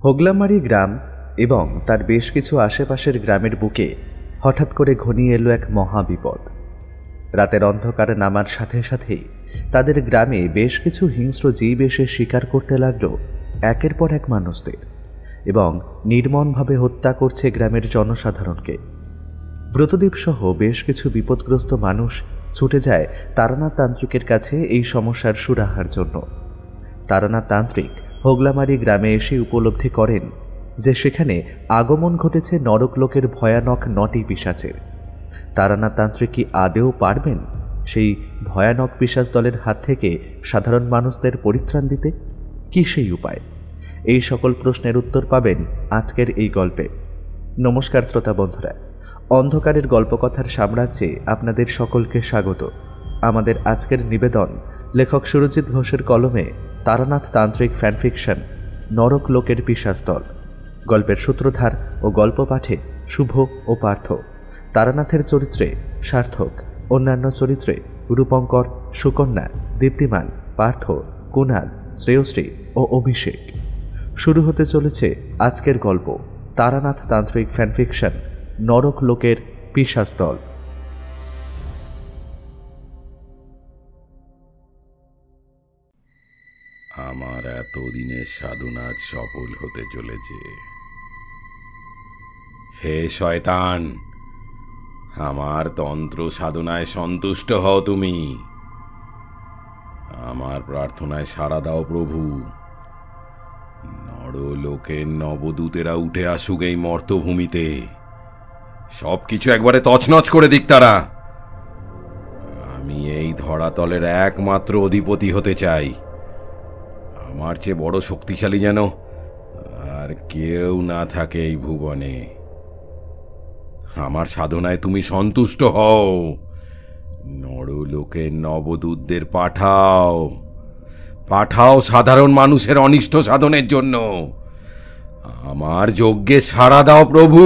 হোগলামারি গ্রাম এবং তার বেশ কিছু আশেপাশের গ্রামের বুকে হঠাৎ করে ঘনিয়ে এলো এক মহাবিপদ। রাতের অন্ধকার নামার সাথে সাথেই তাদের গ্রামে বেশ কিছু হিংস্র জীব এসে শিকার করতে লাগল একের পর এক মানুষদের এবং নির্মমভাবে হত্যা করছে গ্রামের জনসাধারণকে। ব্রতদীপ সহ বেশ কিছু বিপদগ্রস্ত মানুষ ছুটে যায় তারানাথ তান্ত্রিকের কাছে এই সমস্যার সুরাহার জন্য। তারানাথ তান্ত্রিক হোগলামারি গ্রামে এসে উপলব্ধি করেন যে সেখানে আগমন ঘটেছে নরকলোকের ভয়ানক 9টি পিশাচের। তারানাথ তান্ত্রিক কি আদেও পারবেন সেই ভয়ানক পিশাচ দলের হাত থেকে সাধারণ মানুষদের পরিত্রাণ দিতে? কি সেই উপায়? এই সকল প্রশ্নের উত্তর পাবেন আজকের এই গল্পে। নমস্কার শ্রোতা বন্ধুরা, অন্ধকারের গল্পকথার সাম্রাজ্যে আপনাদের সকলকে স্বাগত। আমাদের আজকের নিবেদন লেখক সুরজিৎ ঘোষের কলমে তারানাথ তান্ত্রিক ফ্যানফিকশন নরক লোকের পিশাচ দল। গল্পের সূত্রধার ও গল্প পাঠে শুভ ও পার্থ। তারানাথের চরিত্রে সার্থক, অন্যান্য চরিত্রে রূপঙ্কর, সুকন্যা, দীপ্তিমান, পার্থ, কুণাল, শ্রেয়শ্রী ও অভিষেক। শুরু হতে চলেছে আজকের গল্প তারানাথ তান্ত্রিক ফ্যানফিকশন নরক লোকের পিশাচ দল। আমার এতদিনের সাধনা সফল হতে চলেছে। হে শয়তান, আমার তন্ত্র সাধনায় সন্তুষ্ট হও। তুমি আমার প্রার্থনায় সাড়া দাও প্রভু। নরলোকের নবদূতেরা উঠে আসুক এই মর্তভূমিতে, সবকিছু একবারে তছনছ করে দিক তারা। আমি এই ধরাতলের একমাত্র অধিপতি হতে চাই। আমার চেয়ে বড় শক্তিশালী যেন আর কেউ না থাকে এই ভুবনে। আমার সাধনায় তুমি সন্তুষ্ট হও। নরলোকের নবদূতদের পাঠাও, পাঠাও সাধারণ মানুষের অনিষ্ট সাধনের জন্য। আমার যজ্ঞে সাড়া দাও প্রভু,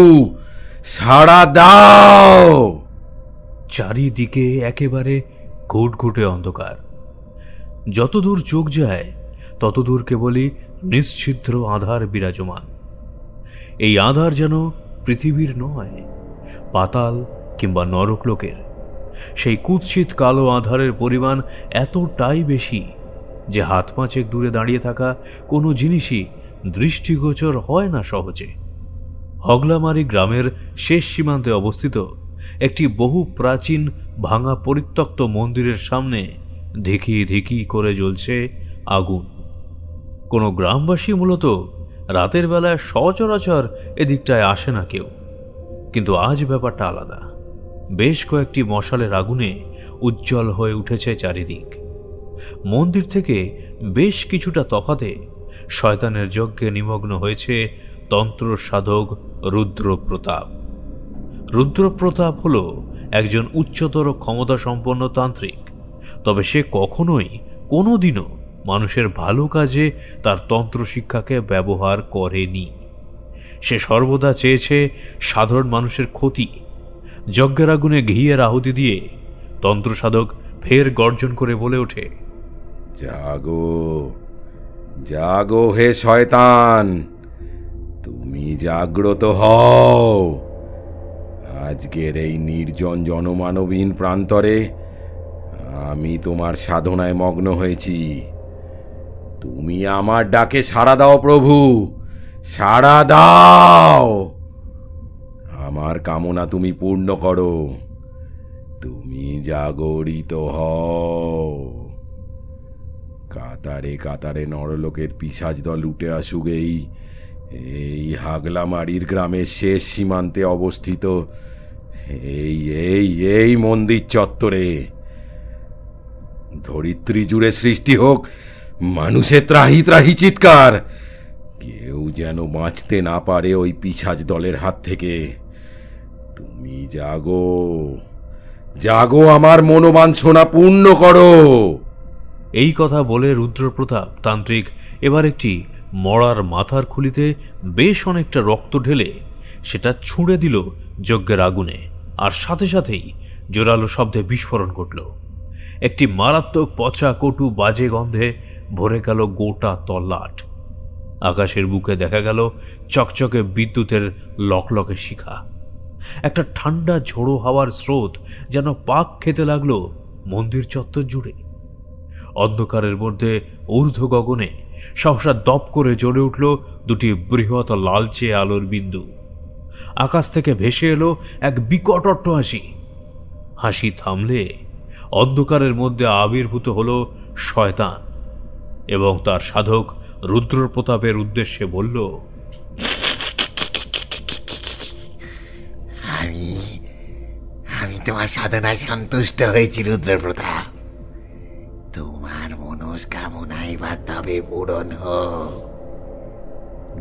সাড়া দাও। চারিদিকে একেবারে ঘুটঘুটে অন্ধকার। যতদূর চোখ যায় ততদূর কেবলই নিশ্ছিদ্র আধার বিরাজমান। এই আধার যেন পৃথিবীর নয়, পাতাল কিংবা নরকলোকের। সেই কুৎসিত কালো আধারের পরিমাণ এতটাই বেশি যে হাত পাঁচেক দূরে দাঁড়িয়ে থাকা কোনো জিনিসই দৃষ্টিগোচর হয় না সহজে। হগলামারি গ্রামের শেষ সীমান্তে অবস্থিত একটি বহু প্রাচীন ভাঙা পরিত্যক্ত মন্দিরের সামনে ধিকি ধিকি করে জ্বলছে আগুন। কোনো গ্রামবাসী মূলত রাতের বেলায় সচরাচর এদিকটায় আসে না কেউ, কিন্তু আজ ব্যাপারটা আলাদা। বেশ কয়েকটি মশালের আগুনে উজ্জ্বল হয়ে উঠেছে চারিদিক। মন্দির থেকে বেশ কিছুটা তফাতে শয়তানের যজ্ঞে নিমগ্ন হয়েছে তন্ত্র সাধক রুদ্রপ্রতাপ। রুদ্রপ্রতাপ হল একজন উচ্চতর ক্ষমতা সম্পন্ন তান্ত্রিক, তবে সে কখনোই কোনোদিনও মানুষের ভালো কাজে তার তন্ত্র শিক্ষাকে ব্যবহার করেনি। সে সর্বদা চেয়েছে সাধারণ মানুষের ক্ষতি। যজ্ঞের আগুনে ঘিয়ের আহুতি দিয়ে তন্ত্র সাধক ফের গর্জন করে বলে ওঠে, জাগো, জাগো হে শয়তান, তুমি জাগ্রত হও। আজকের এই নির্জন জনমানবহীন প্রান্তরে আমি তোমার সাধনায় মগ্ন হয়েছি। তুমি আমার ডাকে সাড়া দাও প্রভু, সাড়া দাও। আমার কামনা তুমি পূর্ণ করো। তুমি জাগরিত হও। কাতারে কাতারে নরলোকের পিশাচ দল উঠে আসুক এই হাগলামারির গ্রামের শেষ সীমান্তে অবস্থিত এই এই এই মন্দির চত্বরে। ধরিত্রী জুড়ে সৃষ্টি হোক মানুষের ত্রাহি ত্রাহি চিৎকার। কেউ যেন বাঁচতে না পারে ওই পিশাচ দলের হাত থেকে। তুমি জাগো, জাগো, আমার মনোবাঞ্ছনা পূর্ণ করো। এই কথা বলে রুদ্রপ্রতাপ তান্ত্রিক এবার একটি মরার মাথার খুলিতে বেশ অনেকটা রক্ত ঢেলে সেটা ছুঁড়ে দিল যজ্ঞের আগুনে, আর সাথে সাথেই জোরালো শব্দে বিস্ফোরণ ঘটল। একটি মারাত্মক পচা কটু বাজে গন্ধে ভরে গেল গোটা তল্লাট। আকাশের বুকে দেখা গেল চকচকে বিদ্যুতের লকলকে শিখা। একটা ঠান্ডা ঝোড়ো হাওয়ার স্রোত যেন পাক খেতে লাগলো মন্দির চত্বর জুড়ে। অন্ধকারের মধ্যে ঊর্ধ্ব গগনে সহসা দপ করে জ্বলে উঠল দুটি বৃহৎ লালচে আলোর বিন্দু। আকাশ থেকে ভেসে এলো এক বিকট অট্টহাসি। হাসি থামলে অন্ধকারের মধ্যে আবির্ভূত হল শয়তান এবং তার সাধক রুদ্রপ্রতাপের উদ্দেশ্যে বলল, আমি তোমার সাধনায় সন্তুষ্ট হয়েছি রুদ্রপ্রতাপ। তোমার মনস্কামনা এবার তবে পূরণ হোক।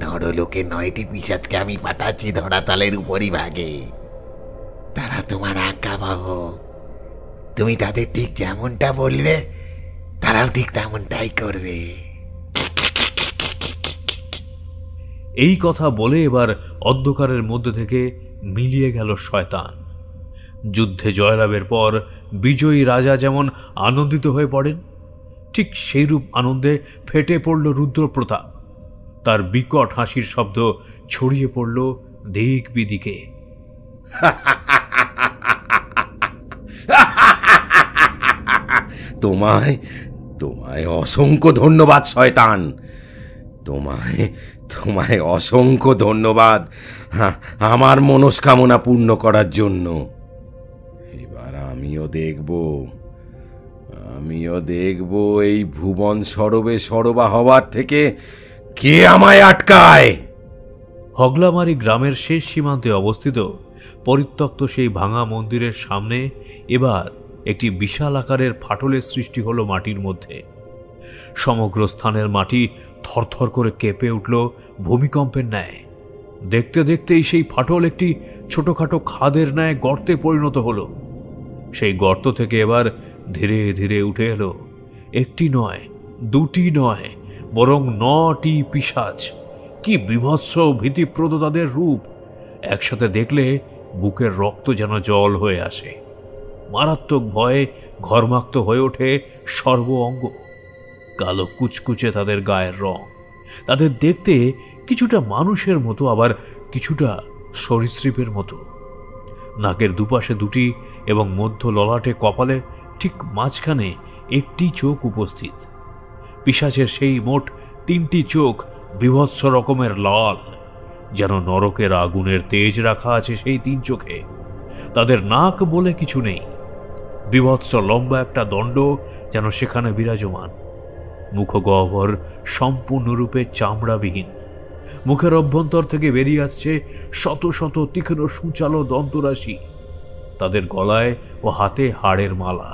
নরলোকে 9টি পিশাচকে আমি পাঠাচ্ছি ধরাতলের উপরিভাগে। তারা তোমার আজ্ঞাবহ। তুমি তাদের ঠিক যেমনটা বলবে তারাও ঠিক তেমনটাই করবে। এই কথা বলে এবার অন্ধকারের মধ্যে থেকে মিলিয়ে গেল শয়তান। যুদ্ধে জয়লাভের পর বিজয়ী রাজা যেমন আনন্দিত হয়ে পড়েন, ঠিক সেইরূপ আনন্দে ফেটে পড়ল রুদ্রপ্রতাপ। তার বিকট হাসির শব্দ ছড়িয়ে পড়ল দিক বিদিকে। তোমায় তোমায় অসংখ্য ধন্যবাদ শয়তান। তোমায় তোমায় অসংখ্য ধন্যবাদ আমার মনস্কামনা পূর্ণ করার জন্য। এবার আমিও দেখব এই ভুবন সরবে সরবা হওয়ার থেকে কে আমায় আটকায়। হগলামারি গ্রামের শেষ সীমান্তে অবস্থিত পরিত্যক্ত সেই ভাঙা মন্দিরের সামনে এবার একটি বিশাল আকারের ফাটলের সৃষ্টি হলো মাটির মধ্যে। সমগ্র স্থানের মাটি থরথর করে কেঁপে উঠল ভূমিকম্পের ন্যায়। দেখতে দেখতেই সেই ফাটল একটি ছোটখাটো খাদের ন্যায় গর্তে পরিণত হলো। সেই গর্ত থেকে এবার ধীরে ধীরে উঠে এলো একটি নয়, দুটি নয়, বরং 9টি পিশাচ। কি বিভৎস ভীতিপ্রদ তাদের রূপ! একসাথে দেখলে বুকের রক্ত যেন জল হয়ে আসে। মারাত্মক ভয়ে ঘর্মাক্ত হয়ে ওঠে সর্ব অঙ্গ। কালো কুচকুচে তাদের গায়ের রং। তাদের দেখতে কিছুটা মানুষের মতো, আবার কিছুটা সরীসৃপের মতো। নাকের দুপাশে দুটি এবং মধ্য ললাটে কপালে ঠিক মাঝখানে একটি চোখ উপস্থিত। পিশাচের সেই মোট 3টি চোখ বিভৎস রকমের লাল, যেন নরকের আগুনের তেজ রাখা আছে সেই 3 চোখে। তাদের নাক বলে কিছু নেই। বিভৎস লম্বা একটা দণ্ড যেন সেখানে বিরাজমান। মুখগহ্বর সম্পূর্ণরূপে চামড়াবিহীন। মুখের অভ্যন্তর থেকে বেরিয়ে আসছে শত শত তীক্ষ্ণ সূচালো দন্তরাশি। তাদের গলায় ও হাতে হাড়ের মালা।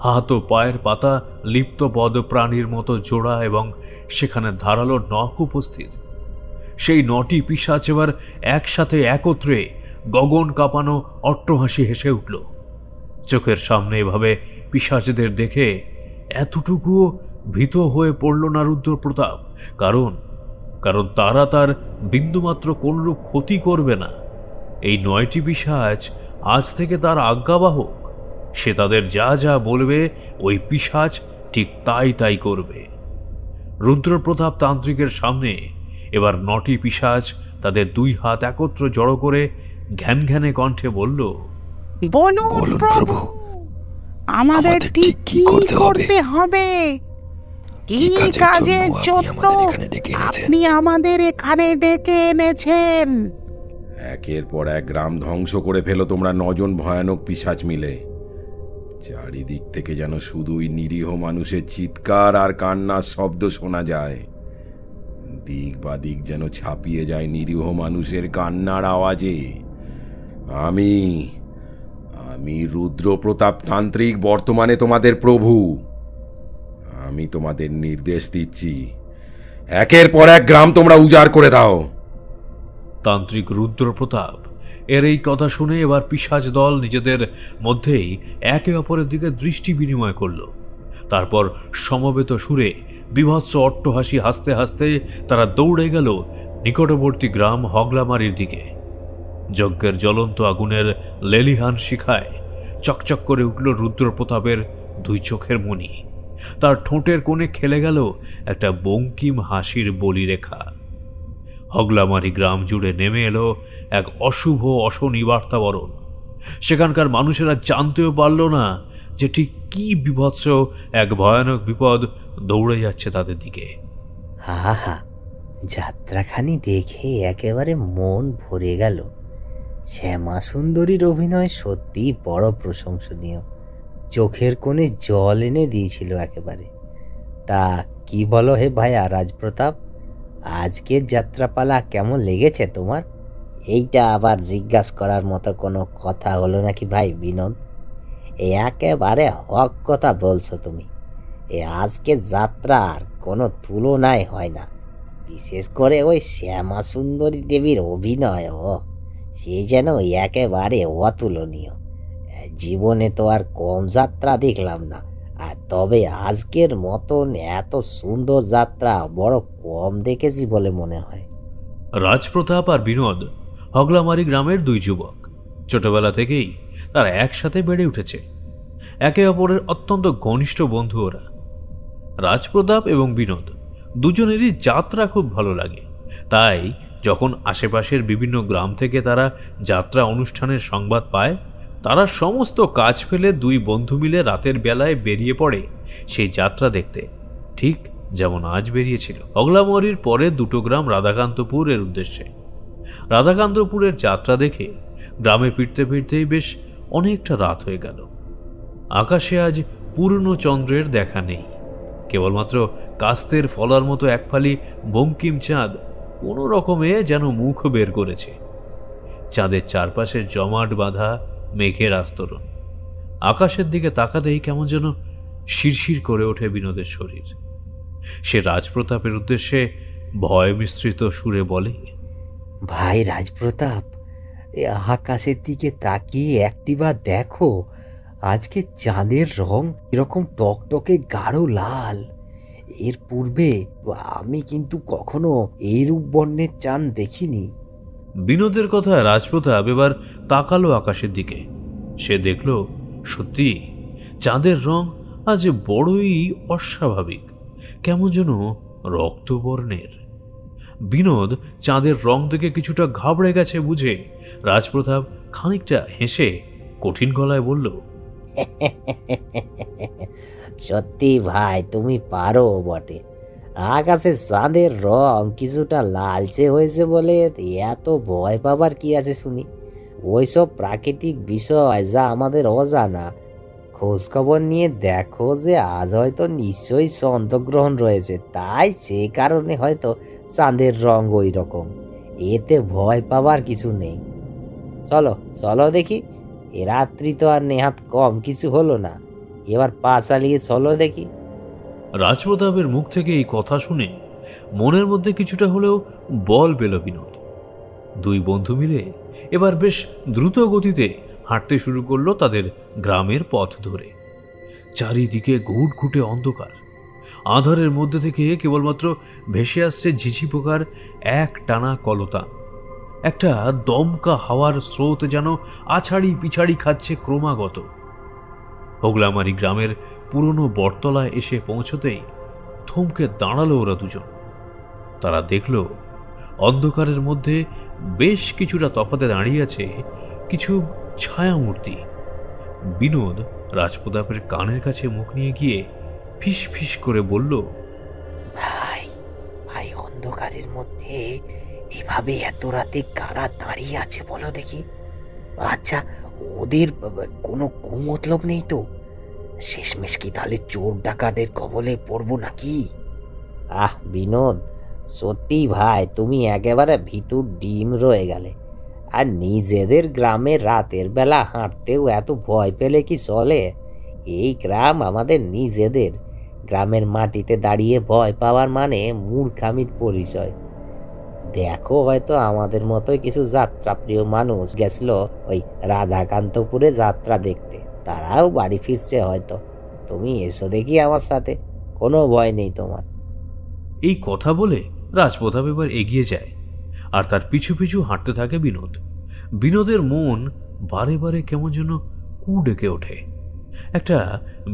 হাত ও পায়ের পাতা লিপ্ত পদ প্রাণীর মতো জোড়া এবং সেখানে ধারালো নখ উপস্থিত। সেই 9টি পিশাচ এবার একসাথে একত্রে গগন কাঁপানো অট্টহাসি হেসে উঠল। চোখের সামনে এভাবে পিশাচদের দেখে এতটুকুও ভীত হয়ে পড়ল না রুদ্রপ্রতাপ। কারণ তারা তার বিন্দুমাত্র কোনরূপ ক্ষতি করবে না। এই 9টি পিশাচ আজ থেকে তার আজ্ঞাবাহক। সে তাদের যা যা বলবে ওই পিশাচ ঠিক তাই করবে। রুদ্রপ্রতাপ তান্ত্রিকের সামনে এবার 9টি পিশাচ তাদের 2 হাত একত্র জড়ো করে ঘ্যানঘ্যানে কণ্ঠে বলল, বলুন প্রভু, আমাদের ঠিক কি করতে হবে? কি কাজের জন্য আপনি আমাদের এখানে ডেকে এনেছেন? একের পর এক গ্রাম ধ্বংস করে ফেলো তোমরা 9 জন ভয়ানক পিশাচ মিলে। চারিদিক থেকে যেন শুধুই নিরীহ মানুষের চিৎকার আর কান্নার শব্দ শোনা যায়। দিক বা দিক যেন ছাপিয়ে যায় নিরীহ মানুষের কান্নার আওয়াজে। আমি রুদ্রপ্রতাপ তান্ত্রিক বর্তমানে তোমাদের প্রভু। আমি তোমাদের নির্দেশ দিচ্ছি, একের পর এক গ্রাম তোমরা উজাড় করে দাও। তান্ত্রিক রুদ্রপ্রতাপ এর এই কথা শুনে এবার পিশাচ দল নিজেদের মধ্যেই একে অপরের দিকে দৃষ্টি বিনিময় করল। তারপর সমবেত সুরে বিভৎস অট্টহাসি হাসতে হাসতে তারা দৌড়ে গেল নিকটবর্তী গ্রাম হগলামারির দিকে। যজ্ঞের জ্বলন্ত আগুনের লেলিহান শিখায় চকচক করে উঠল রুদ্রপ্রতাপের 2 চোখের মণি। তার ঠোঁটের কোণে খেলে গেল একটা বঙ্কিম হাসির বলিরেখা। হগলামারি গ্রাম জুড়ে নেমে এলো এক অশুভ অশনি বার্তাবরণ। সেখানকার মানুষেরা জানতেও পারল না যে ঠিক কি বিভৎস এক ভয়ানক বিপদ দৌড়ে যাচ্ছে তাদের দিকে। হা হা, যাত্রাখানি দেখে একেবারে মন ভরে গেল। শ্যামা সুন্দরীর অভিনয় সত্যি বড় প্রশংসনীয়। চোখের কোণে জল এনে দিয়েছিল একেবারে। তা কি বলো হে ভাইয়া রাজপ্রতাপ, আজকের যাত্রাপালা কেমন লেগেছে তোমার? এইটা আবার জিজ্ঞাসা করার মতো কোনো কথা হলো নাকি ভাই বিনোদ? একেবারে হক কথা বলছো তুমি। আজকের যাত্রার কোনো তুলনাই হয় না। বিশেষ করে ওই শ্যামা সুন্দরী দেবীর অভিনয়, সে যেন একেবারে অতুলনীয়। জীবনে তো আর কম যাত্রা দেখলাম না, আর তবে আজকের মতন এত সুন্দর যাত্রা বড় কম দেখেছি বলে মনে হয়। রাজপ্রতাপ আর বিনোদ হগলামারি গ্রামের দুই যুবক। ছোটবেলা থেকেই তারা একসাথে বেড়ে উঠেছে। একে অপরের অত্যন্ত ঘনিষ্ঠ বন্ধু ওরা। রাজপ্রতাপ এবং বিনোদ দুজনেরই যাত্রা খুব ভালো লাগে। তাই যখন আশেপাশের বিভিন্ন গ্রাম থেকে তারা যাত্রা অনুষ্ঠানের সংবাদ পায়, তারা সমস্ত কাজ ফেলে দুই বন্ধু মিলে রাতের বেলায় বেরিয়ে পড়ে সেই যাত্রা দেখতে, ঠিক যেমন আজ বেরিয়েছিল। হগলামারির পরে দুটো গ্রাম রাধাকান্তপুর এর উদ্দেশ্যে। রাধাকান্তপুরের যাত্রা দেখে গ্রামে ফিরতে ফিরতেই বেশ অনেকটা রাত হয়ে গেল। আকাশে আজ পূর্ণ চন্দ্রের দেখা নেই। কেবলমাত্র কাস্তের ফলার মতো এক ফালি বঙ্কিম চাঁদ কোনো রকমে যেন মুখ বের করেছে। চাঁদের চারপাশে জমাট বাঁধা মেঘের আস্তরণ। আকাশের দিকে তাকাতেই কেমন যেন শিরশির করে ওঠে বিনোদের শরীর। সে রাজপ্রতাপের উদ্দেশ্যে ভয় মিশ্রিত সুরে বলে, ভাই রাজপ্রতাপ, আকাশের দিকে তাকিয়ে একটিবার দেখো, আজকে চাঁদের রং এরকম টকটকে গাঢ় লাল। এর পূর্বে আমি কিন্তু কখনো এইরূপ বর্ণের চাঁদ দেখিনি। বিনোদের কথা রাজপ্রতাপ এবার তাকালো আকাশের দিকে। সে দেখল সত্যি চাঁদের রং আজ বড়ই অস্বাভাবিক, কেমন যেন রক্তবর্ণের। বিনোদ চাঁদের রং দেখে কিছুটা ঘাবড়ে গেছে বুঝে রাজপ্রতাপ খানিকটা হেসে কঠিন গলায় বলল, সত্যি ভাই, তুমি পারো বটে। আকাশে চাঁদের রং কিছুটা লালচে হয়েছে বলে এত ভয় পাবার কি আছে শুনি? ওইসব প্রাকৃতিক বিষয় যা আমাদের অজানা। খোঁজ খবর নিয়ে দেখো যে আজ হয়তো নিশ্চয়ই চন্দ্রগ্রহণ রয়েছে, তাই সে কারণে হয়তো চাঁদের রং ওই রকম। এতে ভয় পাবার কিছু নেই। চলো চলো দেখি, এ রাত্রি তো আর নেহাত কম কিছু হলো না। এবার পা চালিয়ে চলো দেখি। রাজপ্রতাপের মুখ থেকে এই কথা শুনে মনের মধ্যে কিছুটা হলেও বল পেল বিনোদ। দুই বন্ধু মিলে এবার বেশ দ্রুত গতিতে হাঁটতে শুরু করলো তাদের গ্রামের পথ ধরে। চারিদিকে ঘুটঘুটে অন্ধকার। আঁধারের মধ্যে থেকে কেবলমাত্র ভেসে আসছে ঝিঝি পোকার এক টানা কলতান। একটা দমকা হাওয়ার স্রোত যেন আছাড়ি পিছাড়ি খাচ্ছে ক্রমাগত। হগলামারি গ্রামের পুরনো বটতলায় এসে পৌঁছতেই থমকে দাঁড়ালো ওরা দুজন। তারা দেখল অন্ধকারের মধ্যে বেশ কিছুটা তফাতে দাঁড়িয়ে আছে কিছু ছায়ামূর্তি। বিনোদ রাজপ্রতাপের কানের কাছে মুখ নিয়ে গিয়ে ফিস ফিস করে বলল, ভাই ভাই, অন্ধকারের মধ্যে এভাবে এত রাতে কারা দাঁড়িয়ে আছে বলো দেখি? আচ্ছা, ওদের কোনো কুমতলব নেই তো? শেষমেশ কি তাহলে চোর ডাকাতের কবলে পড়বো নাকি? আহ বিনোদ, সত্যি ভাই তুমি একেবারে ভিতর ডিম রয়ে গেলে। আর নিজেদের গ্রামে রাতের বেলা হাঁটতেও এত ভয় পেলে কি চলে? এই গ্রাম আমাদের নিজেদের। গ্রামের মাটিতে দাঁড়িয়ে ভয় পাওয়ার মানে মূর্খামির পরিচয়। দেখো, হয়তো আমাদের মতোই কিছু যাত্রাপ্রিয় মানুষ গেছিল ওই রাধাকান্তপুরে যাত্রা দেখতে, তারাও বাড়ি ফিরছে হয়তো। তুমি এসো দেখি আমার সাথে, কোনো ভয় নেই তোমার। এই কথা বলে রাজপ্রতাপ এবার এগিয়ে যায় আর তার পিছু পিছু হাঁটতে থাকে বিনোদ। বিনোদের মন বারে বারে কেমন যেন কু ডেকে ওঠে। একটা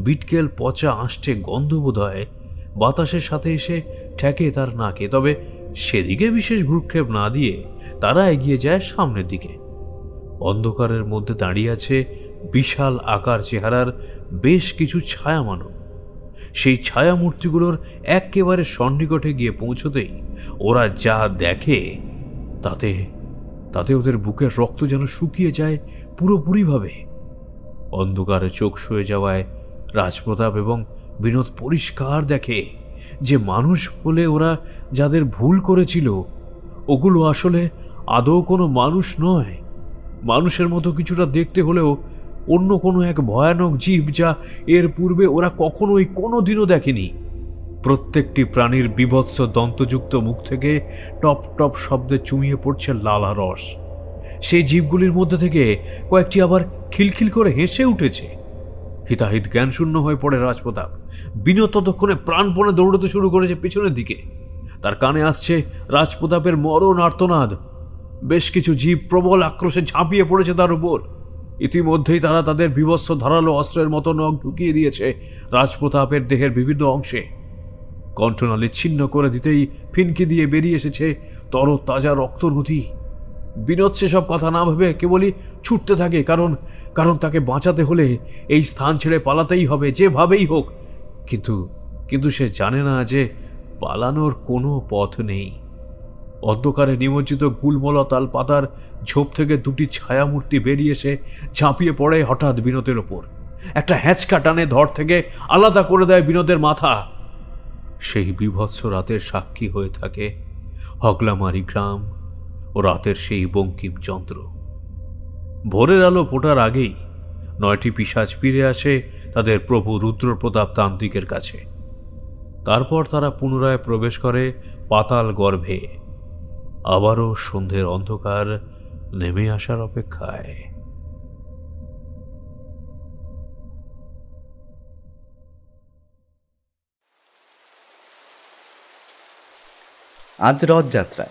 বিটকেল পচা আষ্টে গন্ধ বোধ হয় বাতাসের সাথে এসে ঠেকে তার নাকে। তবে সেদিকে বিশেষ ভ্রুক্ষেপ না দিয়ে তারা এগিয়ে যায় সামনের দিকে। অন্ধকারের মধ্যে দাঁড়িয়ে আছে বিশাল আকার চেহারার বেশ কিছু ছায়া মানব। সেই ছায়া মূর্তিগুলোর একেবারে সন্নিকটে গিয়ে পৌঁছতেই ওরা যা দেখে তাতে তাতে ওদের বুকের রক্ত যেন শুকিয়ে যায় পুরোপুরিভাবে। অন্ধকারে চোখ শুয়ে যাওয়ায় রাজপ্রতাপ এবং বিনোদ পরিষ্কার দেখে যে মানুষ বলে ওরা যাদের ভুল করেছিল ওগুলো আসলে আদৌ কোনো মানুষ নয়। মানুষের মতো কিছুটা দেখতে হলেও অন্য কোনো এক ভয়ানক জীব, যা এর পূর্বে ওরা কখনোই কোনোদিনও দেখেনি। প্রত্যেকটি প্রাণীর বীভৎস দন্তযুক্ত মুখ থেকে টপ টপ শব্দে চুমিয়ে পড়ছে লালা রস। সেই জীবগুলির মধ্যে থেকে কয়েকটি আবার খিলখিল করে হেসে উঠেছে। হিতাহিত জ্ঞানশূন্য হয়ে পড়ে রাজপ্রতাপ। বিনোদ ততক্ষণে প্রাণপণে দৌড়তে শুরু করেছে পিছনের দিকে। তার কানে আসছে রাজপ্রতাপের মরণ আর্তনাদ। বেশ কিছু জীব প্রবল আক্রোশে ঝাঁপিয়ে পড়েছে তার উপর। ইতিমধ্যেই তারা তাদের বিভৎস ধারালো অস্ত্রের মতো নখ ঢুকিয়ে দিয়েছে রাজপ্রতাপের দেহের বিভিন্ন অংশে। কণ্ঠনালী ছিন্ন করে দিতেই ফিনকি দিয়ে বেরিয়ে এসেছে তরতাজা রক্তনদী। বিনোদ সেসব কথা না ভেবে কেবলই ছুটতে থাকে, কারণ তাকে বাঁচাতে হলে এই স্থান ছেড়ে পালাতেই হবে যেভাবেই হোক। কিন্তু সে জানে না যে পালানোর কোনো পথ নেই। অন্ধকারে নিমজ্জিত গুলমলতাল পাতার ঝোপ থেকে দুটি ছায়ামূর্তি বেরিয়ে এসে ঝাঁপিয়ে পড়ে হঠাৎ বিনোদের ওপর। একটা হ্যাঁচকা টানে ধর থেকে আলাদা করে দেয় বিনোদের মাথা। সেই বীভৎস রাতের সাক্ষী হয়ে থাকে হগলামারি গ্রাম ও রাতের সেই বঙ্কিম যন্ত্র। ভোরের আলো ফোটার আগেই 9টি পিশাচ ফিরে আসে তাদের প্রভু রুদ্রপ্রতাপ তান্ত্রিকের কাছে। তারপর তারা পুনরায় প্রবেশ করে পাতাল গর্ভে, আবারও সন্ধ্যের অন্ধকার নেমে আসার অপেক্ষায়। আজ রথযাত্রা,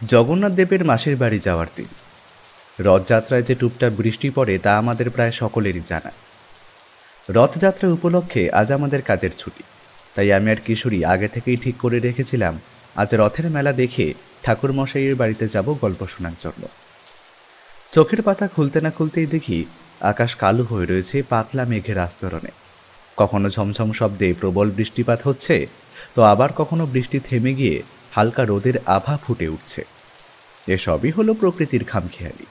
জগন্নাথ দেবের মাসির বাড়ি যাওয়ার দিন। রথযাত্রায় যে টুপটাপ বৃষ্টি পড়ে তা আমাদের প্রায় সকলেরই জানা। রথযাত্রা উপলক্ষে আজ আমাদের কাজের ছুটি, তাই আমি আর কিশোরী আগে থেকেই ঠিক করে রেখেছিলাম আজ রথের মেলা দেখে ঠাকুরমশাইয়ের বাড়িতে যাব গল্প শোনার জন্য। চোখের পাতা খুলতে না খুলতেই দেখি আকাশ কালো হয়ে রয়েছে পাতলা মেঘের আস্তরণে। কখনো ঝমঝম শব্দে প্রবল বৃষ্টিপাত হচ্ছে, তো আবার কখনো বৃষ্টি থেমে গিয়ে হালকা রোদের আভা ফুটে উঠছে। এসবই হলো প্রকৃতির খামখেয়ালি।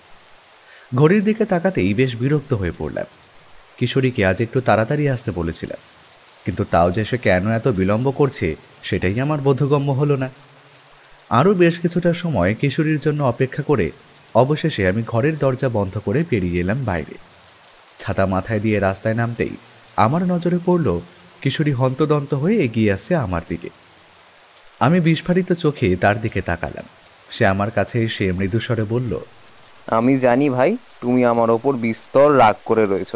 ঘড়ির দিকে তাকাতেই বেশ বিরক্ত হয়ে পড়লাম। কিশোরীকে আজ একটু তাড়াতাড়ি আসতে বলেছিলাম, কিন্তু তাও যে সে কেন এত বিলম্ব করছে সেটাই আমার বোধগম্য হলো না। আরও বেশ কিছুটা সময় কিশোরীর জন্য অপেক্ষা করে অবশেষে আমি ঘরের দরজা বন্ধ করে বেরিয়ে এলাম বাইরে। ছাতা মাথায় দিয়ে রাস্তায় নামতেই আমার নজরে পড়ল কিশোরী হন্তদন্ত হয়ে এগিয়ে আসছে আমার দিকে। আমি বিস্ফারিত চোখে তার দিকে তাকালাম। সে আমার কাছে এসে মৃদুস্বরে বলল, আমি জানি ভাই তুমি আমার ওপর বিস্তর রাগ করে রয়েছ,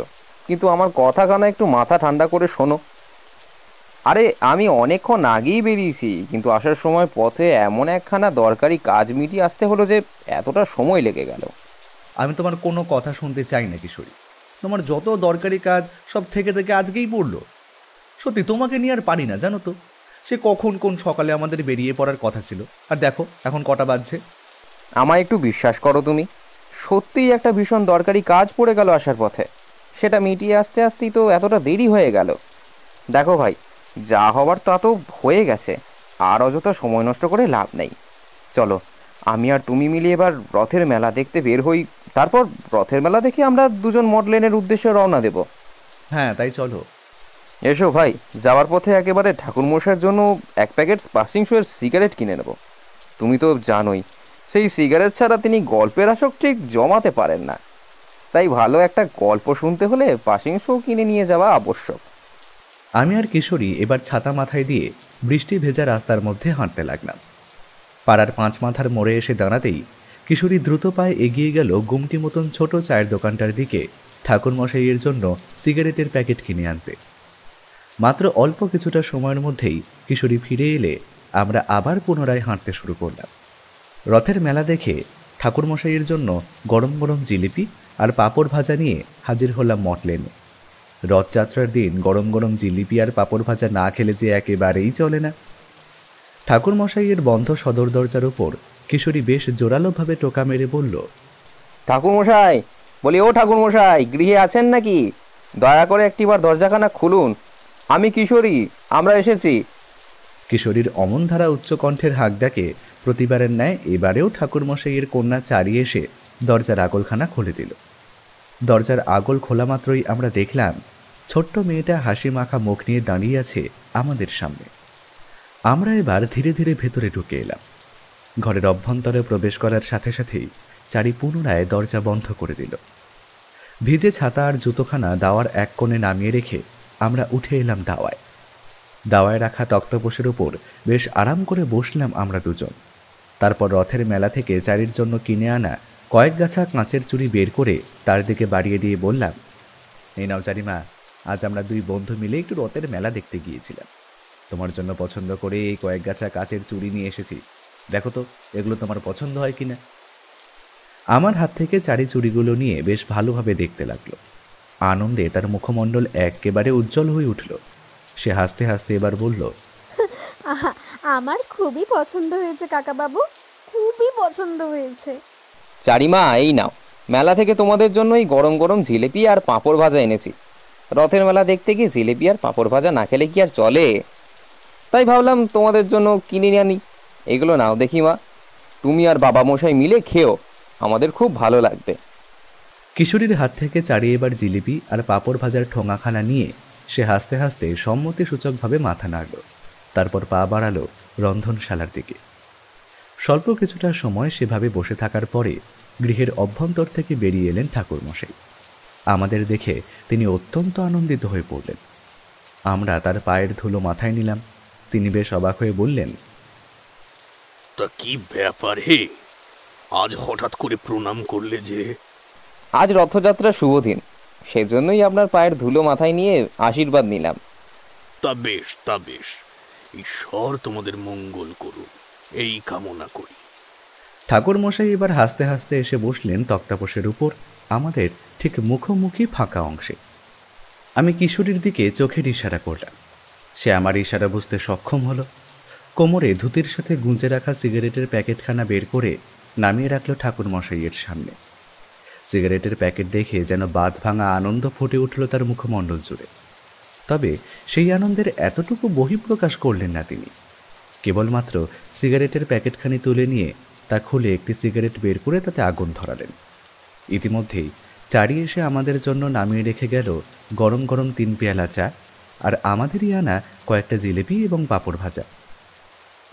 কিন্তু আমার কথা কানা একটু মাথা ঠান্ডা করে শোনো। আরে আমি অনেকক্ষণ আগেই বেরিয়েছি, কিন্তু আসার সময় পথে এমন একখানা দরকারি কাজ মিটিয়ে আসতে হলো যে এতটা সময় লেগে গেল। আমি তোমার কোনো কথা শুনতে চাই না কিশোরী। তোমার যত দরকারি কাজ সব থেকে আজকেই পড়লো। সত্যি তোমাকে নিয়ে আর পারি না, জানো তো। সে কখন কোন সকালে আমাদের বেরিয়ে পড়ার কথা ছিল, আর দেখো এখন কটা বাজছে। আমায় একটু বিশ্বাস করো, তুমি সত্যিই একটা ভীষণ দরকারি কাজ পড়ে গেল আসার পথে। সেটা মিটিয়ে আসতে আসতেই তো এতটা দেরি হয়ে গেল। দেখো ভাই, যা হবার তা তো হয়ে গেছে, আর অযথা সময় নষ্ট করে লাভ নেই। চলো আমি আর তুমি মিলে এবার রথের মেলা দেখতে বের হই, তারপর রথের মেলা দেখে আমরা দুজন মডলেনের উদ্দেশ্যে রওনা দেব। হ্যাঁ তাই চলো। এসো ভাই, যাওয়ার পথে একেবারে ঠাকুরমশাইয়ের জন্য 1 প্যাকেট পাসিং শোয়ের সিগারেট কিনে নেব। তুমি তো জানোই সেই সিগারেট ছাড়া তিনি গল্পের আসক ঠিক জমাতে পারেন না, তাই ভালো একটা গল্প শুনতে হলে পাসিং শো কিনে নিয়ে যাওয়া আবশ্যক। আমি আর কিশোরী এবার ছাতা মাথায় দিয়ে বৃষ্টি ভেজা রাস্তার মধ্যে হাঁটতে লাগলাম। পাড়ার 5 মাথার মোড়ে এসে দাঁড়াতেই কিশোরী দ্রুত পায়ে এগিয়ে গেল গুমটি মতন ছোট চায়ের দোকানটার দিকে ঠাকুরমশাইয়ের জন্য সিগারেটের প্যাকেট কিনে আনতে। মাত্র অল্প কিছুটা সময়ের মধ্যেই কিশোরী ফিরে এলে আমরা আবার পুনরায় হাঁটতে শুরু করলাম। রথের মেলা দেখে ঠাকুরমশাইয়ের জন্য গরম গরম জিলিপি আর পাঁপড় ভাজা নিয়ে হাজির হলাম মটলেনে। রথযাত্রার দিন গরম গরম জিলিপি আর পাঁপড় ভাজা না খেলে যে একেবারেই চলে না। ঠাকুরমশাইয়ের বন্ধ সদর দরজার উপর কিশোরী বেশ জোরালোভাবে টোকা মেরে বলল, ঠাকুরমশাই, বলি ও ঠাকুরমশাই, গৃহে আছেন নাকি? দয়া করে একটিবার দরজাখানা খুলুন, আমি কিশোরী, আমরা এসেছি। কিশোরীর অমনধারা উচ্চকণ্ঠের হাঁক ডাকে প্রতিবারের ন্যায় এবারেও ঠাকুরমশাইয়ের কন্যা চারি এসে দরজার আগলখানা খুলে দিল। দরজার আগল খোলা মাত্রই আমরা দেখলাম ছোট্ট মেয়েটা হাসি মাখা মুখ নিয়ে দাঁড়িয়ে আছে আমাদের সামনে। আমরা এবার ধীরে ধীরে ভেতরে ঢুকে এলাম। ঘরের অভ্যন্তরে প্রবেশ করার সাথে সাথেই চারি পুনরায় দরজা বন্ধ করে দিল। ভিজে ছাতা আর জুতোখানা দাওয়ার এক কোণে নামিয়ে রেখে আমরা উঠে এলাম দাওয়ায়। দাওয়ায় রাখা তক্তপোষের উপর বেশ আরাম করে বসলাম আমরা দুজন। তারপর রথের মেলা থেকে চারির জন্য কিনে আনা কয়েক গাছা কাঁচের চুড়ি বের করে তার দিকে বাড়িয়ে দিয়ে বললাম, এই নাও চারিমা, আজ আমরা দুই বন্ধু মিলে একটু রথের মেলা দেখতে গিয়েছিলাম। তোমার জন্য পছন্দ করে এই কয়েক গাছা কাঁচের চুড়ি নিয়ে এসেছি, দেখো তো এগুলো তোমার পছন্দ হয় কিনা। আমার হাত থেকে চারি চুড়িগুলো নিয়ে বেশ ভালোভাবে দেখতে লাগলো। আনন্দে তার মুখমণ্ডল একেবারে উজ্জ্বল হয়ে উঠল। সে হাসতে হাসতে এবার বলল, আমার খুবই পছন্দ হয়েছে কাকাবাবু, খুবই পছন্দ হয়েছে। চারিমা, এই নাও, মেলা থেকে তোমাদের জন্য এই গরম গরম জিলিপি আর পাঁপড় ভাজা এনেছি। রথের মেলা দেখতে গিয়ে জিলিপি আর পাঁপড় ভাজা না খেলে কি আর চলে? তাই ভাবলাম তোমাদের জন্য কিনে নিয়ে আনি। এগুলো নাও দেখি মা, তুমি আর বাবা মশাই মিলে খেও, আমাদের খুব ভালো লাগবে। কিশোরীর হাত থেকে চারি এবার জিলিপি আর পাঁপড় ভাজার ঠোঙাখানা নিয়ে সে হাসতে হাসতে সম্মতিসূচকভাবে মাথা নাড়ল। তারপর পা বাড়ালো রন্ধনশালার দিকে। স্বল্প কিছুটা সময় সেভাবে বসে থাকার পরে গৃহের অভ্যন্তর থেকে বেরিয়ে এলেন ঠাকুরমশাই। আমাদের দেখে তিনি অত্যন্ত আনন্দিত হয়ে পড়লেন। আমরা তার পায়ের ধুলো মাথায় নিলাম। তিনি বেশ অবাক হয়ে বললেন, তা কি ব্যাপার হে, আজ হঠাৎ করে প্রণাম করলে যে? আজ রথযাত্রার শুভ দিন, সেজন্যই আপনার পায়ের ধুলো মাথায় নিয়ে আশীর্বাদ নিলাম। তা বেশ, তা বেশ, ঈশ্বর তোমাদের মঙ্গল করুন, এই কামনা করি। ঠাকুরমশাই এবার হাসতে হাসতে এসে বসলেন তক্তাপোষের উপর, আমাদের ঠিক মুখোমুখি ফাঁকা অংশে। আমি কিশোরীর দিকে চোখের ইশারা করলাম। সে আমার ইশারা বুঝতে সক্ষম হলো। কোমরে ধুতির সাথে গুঁজে রাখা সিগারেটের প্যাকেটখানা বের করে নামিয়ে রাখল ঠাকুরমশাইয়ের সামনে। সিগারেটের প্যাকেট দেখে যেন বাঁধ ভাঙা আনন্দ ফুটে উঠল তার মুখমণ্ডল জুড়ে। তবে সেই আনন্দের এতটুকু বহিঃপ্রকাশ করলেন না তিনি। কেবলমাত্র সিগারেটের প্যাকেটখানি তুলে নিয়ে তা খুলে একটি সিগারেট বের করে তাতে আগুন ধরালেন। ইতিমধ্যেই চারি এসে আমাদের জন্য নামিয়ে রেখে গেল গরম গরম 3 পেয়ালা চা আর আমাদেরই আনা কয়েকটা জিলিপি এবং পাঁপড় ভাজা।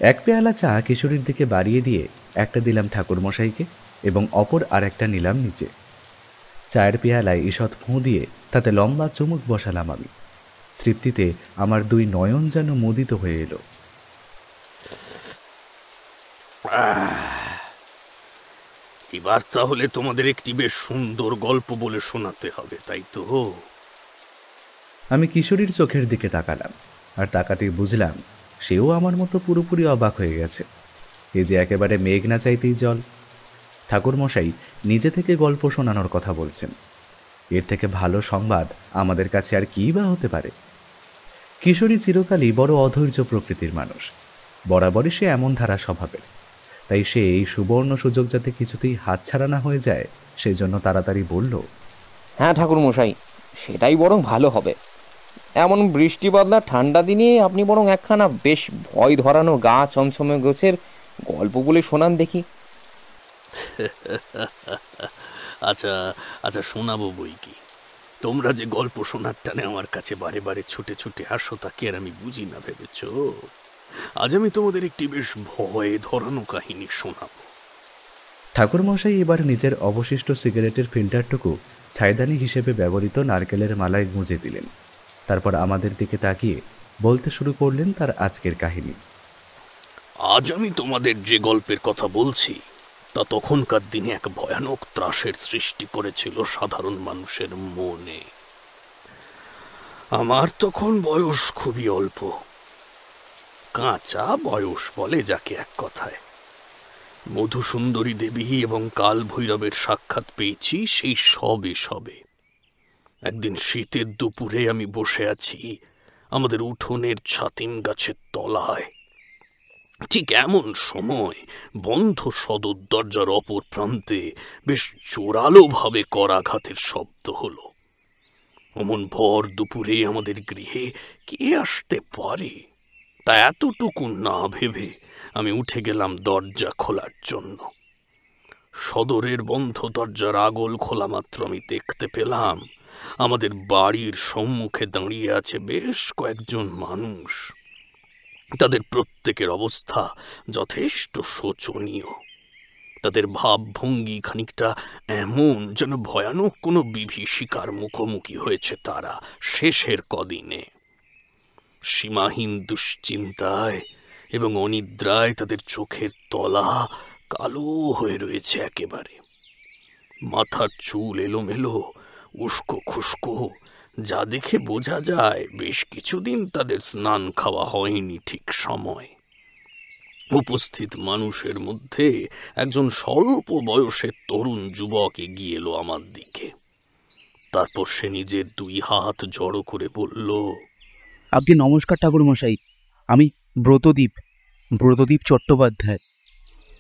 1 পেয়ালা চা কিশোরীর দিকে বাড়িয়ে দিয়ে একটা দিলাম ঠাকুরমশাইকে এবং অপর আর একটা নিলাম নিচে। চায়ের পেয়ালায় ঈষৎ ফোঁ দিয়ে তাতে লম্বা চুমুক বসালাম আমি। তৃপ্তিতে আমার 2 নয়ন যেন মুদিত হয়ে এলো। এবার তাহলে তোমাদের একটি বেশ সুন্দর গল্প বলে শোনাতে হবে, তাই তো? আমি কিশোরীর চোখের দিকে তাকালাম, আর তাকাতেই বুঝলাম সেও আমার মতো পুরোপুরি অবাক হয়ে গেছে। এই যে একেবারে মেঘ না চাইতেই জল। ঠাকুরমশাই নিজে থেকে গল্প শোনানোর কথা বলছেন। এর থেকে ভালো সংবাদ আমাদের কাছে আর কী বা হতে পারে। কিশোরী চিরকালই বড় অধৈর্য প্রকৃতির মানুষ, বরাবরই সে এমন ধারা স্বভাবের। তাই সে এই সুবর্ণ সুযোগ যাতে কিছুতেই হাতছাড়া না হয়ে যায় সেই জন্য তাড়াতাড়ি বলল, হ্যাঁ ঠাকুরমশাই, সেটাই বরং ভালো হবে। এমন বৃষ্টি বাদলা ঠান্ডা দিনে আপনি বরং একখানা বেশ ভয় ধরানো গা চমচমে গোছের গল্প বলে শোনান দেখি। আচ্ছা আচ্ছা, শোনাবো বই কি। তোমরা যে গল্প শোনার টানে আমার কাছে বারে বারে ছুটে ছুটে হাসো, তাকে আর আমি বুঝি না ভেবেছ? আজ আমি তোমাদের একটি বেশ ভয় ধরানো কাহিনী শোনাবো। ঠাকুরমশাই এবার নিজের অবশিষ্ট সিগারেটের ফিল্টারটুকু ছাইদানি হিসেবে ব্যবহৃত নারকেলের মালায় গুঁজে দিলেন। তারপর আমাদের দিকে তাকিয়ে বলতে শুরু করলেন তার আজকের কাহিনী। আজ আমি তোমাদের যে গল্পের কথা বলছি তা তখনকার দিনে এক ভয়ানক ত্রাসের সৃষ্টি করেছিল সাধারণ মানুষের মনে। আমার তখন বয়স খুবই অল্প, কাঁচা বয়স বলে যাকে এক কথায়। মধুসুন্দরী দেবী এবং কাল ভৈরবের সাক্ষাৎ পেয়েছি সেই সবে সবে। একদিন শীতের দুপুরে আমি বসে আছি আমাদের উঠোনের ছাতিম গাছের তলায়। ঠিক এমন সময় বন্ধ সদর দরজার অপর প্রান্তে বেশ জোরালোভাবে করাঘাতের শব্দ হলো। অমন ভর দুপুরে আমাদের গৃহে কে আসতে পারে তা এতটুকু না ভেবে আমি উঠে গেলাম দরজা খোলার জন্য। সদরের বন্ধ দরজার আগল খোলা মাত্র আমি দেখতে পেলাম আমাদের বাড়ির সম্মুখে দাঁড়িয়ে আছে বেশ কয়েকজন মানুষ। তাদের প্রত্যেকের অবস্থা যথেষ্ট শোচনীয়। তাদের ভাবভঙ্গি খানিকটা এমন যেন ভয়ানক কোনো বিভীষিকার মুখোমুখি হয়েছে তারা শেষের কদিনে। সীমাহীন দুশ্চিন্তায় এবং অনিদ্রায় তাদের চোখের তলা কালো হয়ে রয়েছে একেবারে। মাথার চুল এলোমেলো, উস্কো খুস্কো, যা দেখে বোঝা যায় বেশ কিছুদিন তাদের স্নান খাওয়া হয়নি ঠিক সময়। উপস্থিত মানুষের মধ্যে একজন স্বল্প বয়সের তরুণ যুবক এগিয়ে এলো আমার দিকে। তারপর সে নিজের 2 হাত জড়ো করে বলল, আপনি নমস্কার ঠাকুরমশাই, আমি ব্রতদীপ চট্টোপাধ্যায়।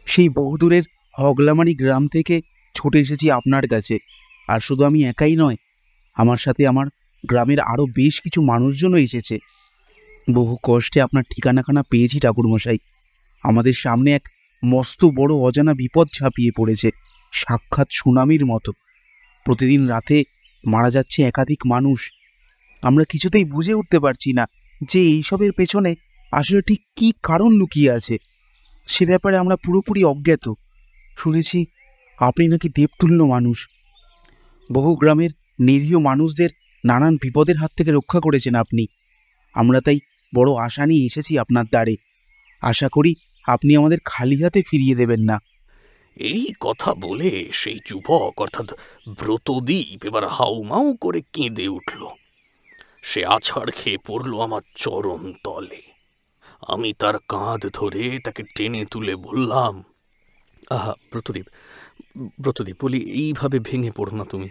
সেই বহুদূরের হগলামারি গ্রাম থেকে ছুটে এসেছি আপনার কাছে। আর শুধু আমি একাই নয়, আমার সাথে আমার গ্রামের আরও বেশ কিছু মানুষজনও এসেছে। বহু কষ্টে আপনার ঠিকানাখানা পেয়েছি ঠাকুরমশাই। আমাদের সামনে এক মস্ত বড় অজানা বিপদ ঝাঁপিয়ে পড়েছে, সাক্ষাৎ সুনামির মতো। প্রতিদিন রাতে মারা যাচ্ছে একাধিক মানুষ। আমরা কিছুতেই বুঝে উঠতে পারছি না যে এইসবের পেছনে আসলে ঠিক কী কারণ লুকিয়ে আছে। সে ব্যাপারে আমরা পুরোপুরি অজ্ঞাত। শুনেছি আপনি নাকি দেবতুল্য মানুষ, বহু গ্রামের নিরীহ মানুষদের নানান বিপদের হাত থেকে রক্ষা করেছেন আপনি। আমরা তাই বড় আশা নিয়ে এসেছি আপনার দ্বারে। আশা করি আপনি আমাদের খালি হাতে ফিরিয়ে দেবেন না। এই কথা বলে সেই যুবক অর্থাৎ ব্রতদীপ এবার হাউমাউ করে কেঁদে উঠল। সে আছাড় খেয়ে পড়ল আমার চরণ তলে। আমি তার কাঁধ ধরে তাকে টেনে তুলে বললাম, আহা ব্রতদীপ বলি, এইভাবে ভেঙে পড়ো না, তুমি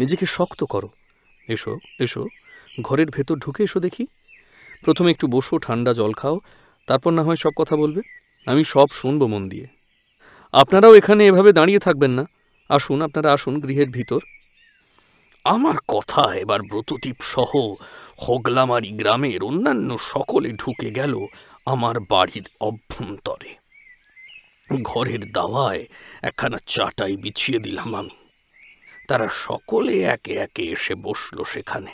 নিজেকে শক্ত করো। এসো এসো, ঘরের ভেতর ঢুকে এসো দেখি। প্রথমে একটু বসো, ঠান্ডা জল খাও, তারপর না হয় সব কথা বলবে। আমি সব শুনবো মন দিয়ে। আপনারাও এখানে এভাবে দাঁড়িয়ে থাকবেন না, আসুন, আপনারা আসুন গৃহের ভিতর। আমার কথা এবার ব্রতদীপ সহ হগলামারি গ্রামের অন্যান্য সকলে ঢুকে গেল আমার বাড়ির অভ্যন্তরে। ঘরের দাওয়ায় একখানা চাটাই বিছিয়ে দিলাম আমি। তারা সকলে একে একে এসে বসল সেখানে।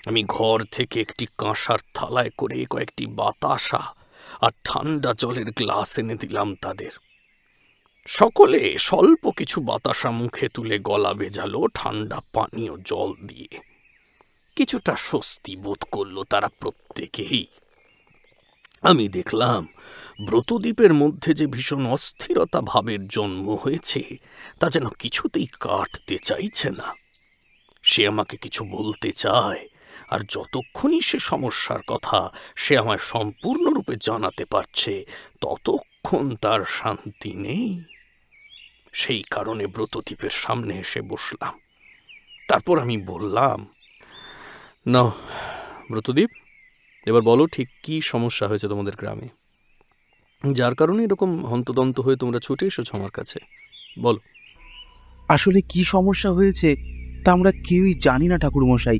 আমি ঘর থেকে একটি কাঁসার থালায় করে কয়েকটি বাতাসা আর ঠান্ডা জলের গ্লাস এনে দিলাম তাদের। সকলে স্বল্প কিছু বাতাসা মুখে তুলে গলা ভেজালো ঠান্ডা পানীয় জল দিয়ে। কিছুটা স্বস্তি বোধ করল তারা প্রত্যেকেই। আমি দেখলাম ব্রতদীপের মধ্যে যে ভীষণ অস্থিরতা ভাবের জন্ম হয়েছে তা যেন কিছুতেই কাটতে চাইছে না। সে আমাকে কিছু বলতে চায়, আর যতক্ষণই সে সমস্যার কথা সে আমায় সম্পূর্ণরূপে জানাতে পারছে ততক্ষণ তার শান্তি নেই। সেই কারণে ব্রতদীপের সামনে এসে বসলাম। তারপর আমি বললাম, না ব্রতদীপ, এবার বলো ঠিক কি সমস্যা হয়েছে তোমাদের গ্রামে, যার কারণে এরকম হন্তদন্ত হয়ে তোমরা ছুটে এসেছো আমার কাছে, বলো। আসলে কি সমস্যা হয়েছে তা আমরা কেউই জানি না ঠাকুরমশাই,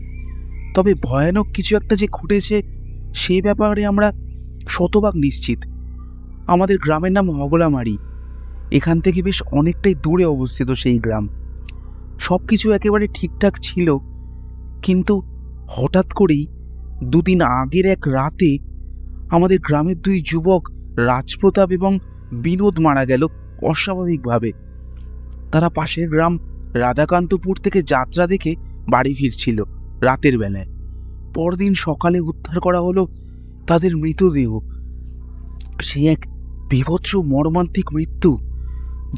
তবে ভয়ানক কিছু একটা যে ঘটেছে সে ব্যাপারে আমরা শতভাগ নিশ্চিত। আমাদের গ্রামের নাম হগলামারি। এখান থেকে বেশ অনেকটাই দূরে অবস্থিত সেই গ্রাম। সব কিছু একেবারে ঠিকঠাক ছিল, কিন্তু হঠাৎ করেই 2 দিন আগের এক রাতে আমাদের গ্রামের 2 যুবক রাজপ্রতাপ এবং বিনোদ মারা গেল অস্বাভাবিকভাবে। তারা পাশের গ্রাম রাধাকান্তপুর থেকে যাত্রা দেখে বাড়ি ফিরছিল রাতের বেলায়। পরদিন সকালে উদ্ধার করা হলো তাদের মৃতদেহ। সে এক বীভৎস মর্মান্তিক মৃত্যু,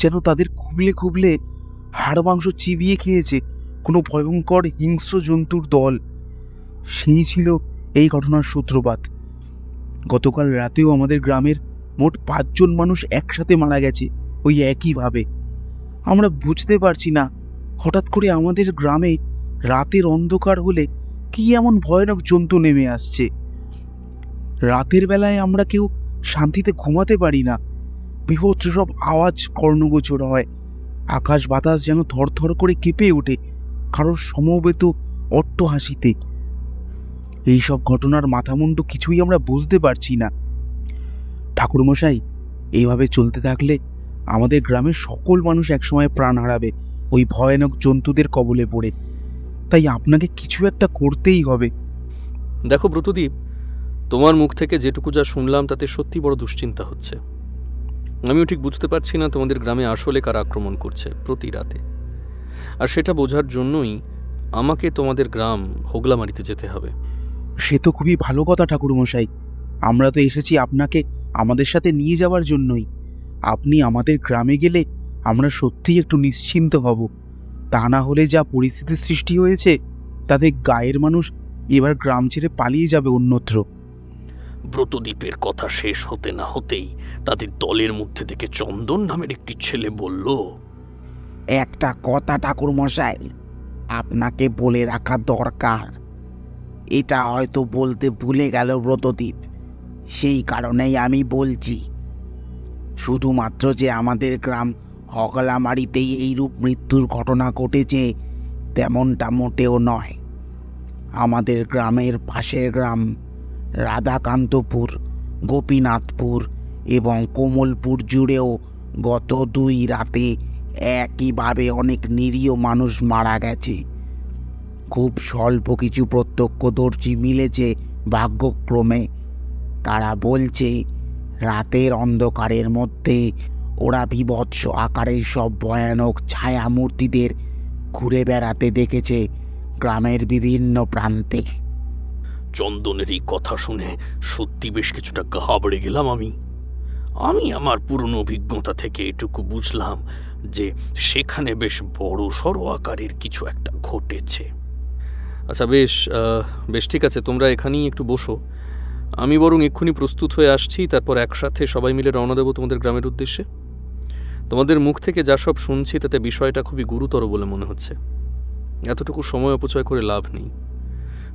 যেন তাদের খুবলে খুবলে হাড় মাংস চিবিয়ে খেয়েছে কোনো ভয়ঙ্কর হিংস্র জন্তুর দল। সেই ছিল এই ঘটনার সূত্রপাত। গতকাল রাতেও আমাদের গ্রামের মোট 5 জন মানুষ একসাথে মারা গেছে ওই একইভাবে। আমরা বুঝতে পারছি না হঠাৎ করে আমাদের গ্রামে রাতের অন্ধকার হলে কি এমন ভয়ানক জন্তু নেমে আসছে। রাতের বেলায় আমরা কেউ শান্তিতে ঘুমাতে পারি না। বিভৎস সব আওয়াজ কর্ণগোচর হয়। আকাশ বাতাস যেন থরথর করে কেঁপে ওঠে কারোর সমবেত অট্টহাসিতে। এইসব ঘটনার মাথামুন্ডু কিছুই আমরা বুঝতে পারছি না। ঠাকুরমশাই, এইভাবে চলতে থাকলে আমাদের গ্রামের সকল মানুষ একসময় প্রাণ হারাবে ওই ভয়ানক জন্তুদের কবলে পড়ে। তাই আপনাকে কিছু একটা করতেই হবে। দেখো ব্রতদীপ, তোমার মুখ থেকে যেটুকু যা শুনলাম তাতে সত্যি বড় দুশ্চিন্তা হচ্ছে। আমিও ঠিক বুঝতে পারছি না তোমাদের গ্রামে আসলে কারা আক্রমণ করছে প্রতি রাতে। আর সেটা বোঝার জন্যই আমাকে তোমাদের গ্রাম হোগলামারিতে যেতে হবে। সে তো খুবই ভালো কথা ঠাকুরমশাই। আমরা তো এসেছি আপনাকে আমাদের সাথে নিয়ে যাওয়ার জন্যই। আপনি আমাদের গ্রামে গেলে আমরা সত্যিই একটু নিশ্চিন্ত হব। তা না হলে যা পরিস্থিতির সৃষ্টি হয়েছে তাতে গায়ের মানুষ এবার গ্রাম ছেড়ে পালিয়ে যাবে অন্যত্র। ব্রতদীপের কথা শেষ হতে না হতেই তাদের দলের মধ্যে থেকে চন্দন নামের একটি ছেলে বলল, একটা কথা ঠাকুরমশাই, আপনাকে বলে রাখা দরকার। এটা হয়তো বলতে ভুলে গেল ব্রতদীপ, সেই কারণেই আমি বলছি। শুধুমাত্র যে আমাদের গ্রাম হগলামারিতেই এইরূপ মৃত্যুর ঘটনা ঘটেছে তেমনটা মোটেও নয়। আমাদের গ্রামের পাশের গ্রাম রাধাকান্তপুর, গোপীনাথপুর এবং কোমলপুর জুড়েও গত 2 রাতে একইভাবে অনেক নিরীহ মানুষ মারা গেছে। খুব স্বল্প কিছু প্রত্যক্ষদর্শী মিলেছে ভাগ্যক্রমে। তারা বলছে রাতের অন্ধকারের মধ্যে ওরা বিভৎস আকারের সব ভয়ানক ছায়ামূর্তিদের ঘুরে বেড়াতে দেখেছে গ্রামের বিভিন্ন প্রান্তে। চন্দনের এই কথা শুনে সত্যি বেশ কিছুটা ঘাবড়ে গেলাম। আমি আমার পুরনো অভিজ্ঞতা থেকে এটুকু বুঝলাম যে সেখানে বেশ বড় সড় আকারের কিছু একটা ঘটেছে। আচ্ছা, বেশ ঠিক আছে, তোমরা এখানেই একটু বসো। আমি বরং এক্ষুনি প্রস্তুত হয়ে আসছি, তারপর একসাথে সবাই মিলে রওনা দেবো তোমাদের গ্রামের উদ্দেশ্যে। তোমাদের মুখ থেকে যা সব শুনছি তাতে বিষয়টা খুবই গুরুতর বলে মনে হচ্ছে। এতটুকু সময় অপচয় করে লাভ নেই।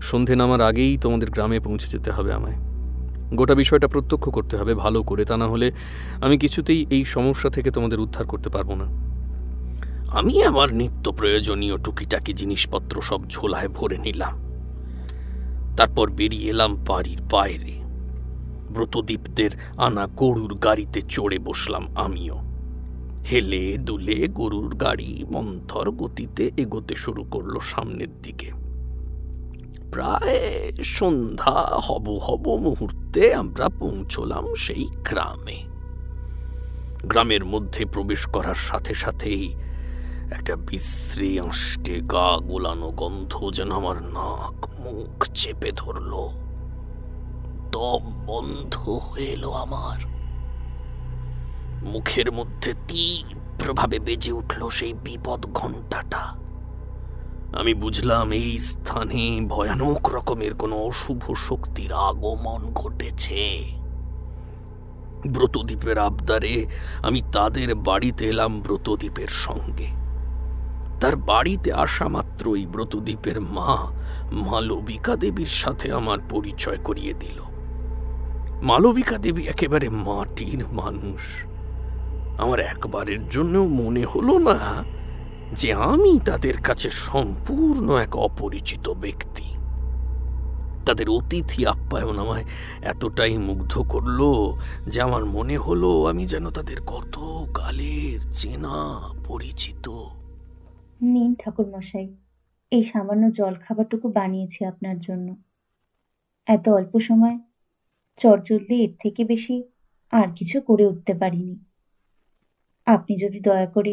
সন্ধে নামার আগেই তোমাদের গ্রামে পৌঁছে যেতে হবে আমায়। গোটা বিষয়টা প্রত্যক্ষ করতে হবে ভালো করে, তা না হলে আমি কিছুতেই এই সমস্যা থেকে তোমাদের উদ্ধার করতে পারবো না। আমি আমার নিত্য প্রয়োজনীয় টুকিটাকি জিনিসপত্র সব ঝোলায় ভরে নিলাম। তারপর বেরিয়ে এলাম বাড়ির বাইরে। ব্রতদীপদের আনা গরুর গাড়িতে চড়ে বসলাম আমিও। হেলে দুলে গরুর গাড়ি মন্থর গতিতে এগোতে শুরু করলো সামনের দিকে। প্রায় সন্ধ্যা হব মুহূর্তে আমরা পৌঁছলাম সেই গ্রামে। গ্রামের মধ্যে প্রবেশ করার সাথে সাথেই একটা বিশ্রী আষ্টে গা গোলানো গন্ধ যেন আমার নাক মুখ চেপে ধরল। দম বন্ধ হয়ে এলো আমার। মুখের মধ্যে তীব্রভাবে বেজে উঠল সেই বিপদ ঘণ্টাটা। আমি বুঝলাম এই স্থানে ভয়ানক রকমের কোনো অশুভ শক্তির আগমন ঘটেছে। ব্রতদীপের আবদারে আমি তাদের বাড়িতে এলাম ব্রতদীপের সঙ্গে। তার বাড়িতে আসা মাত্রই ব্রতদীপের মা মালবিকা দেবীর সাথে আমার পরিচয় করিয়ে দিল। মালবিকা দেবী একেবারে মাটির মানুষ। আমার একবারের জন্য মনে হলো না যে আমি তাদের কাছে সম্পূর্ণ এক অপরিচিত ব্যক্তি। তাদের অতিথি আপ্যায়ন আমায় এতটাই মুগ্ধ করলো যে আমার মনে হলো আমি যেন তাদের কত কালের চেনা পরিচিত। নিন ঠাকুরমশাই, এই সামান্য জলখাবারটুকু বানিয়েছি আপনার জন্য। এত অল্প সময় চটজলদি এর থেকে বেশি আর কিছু করে উঠতে পারিনি। আপনি যদি দয়া করে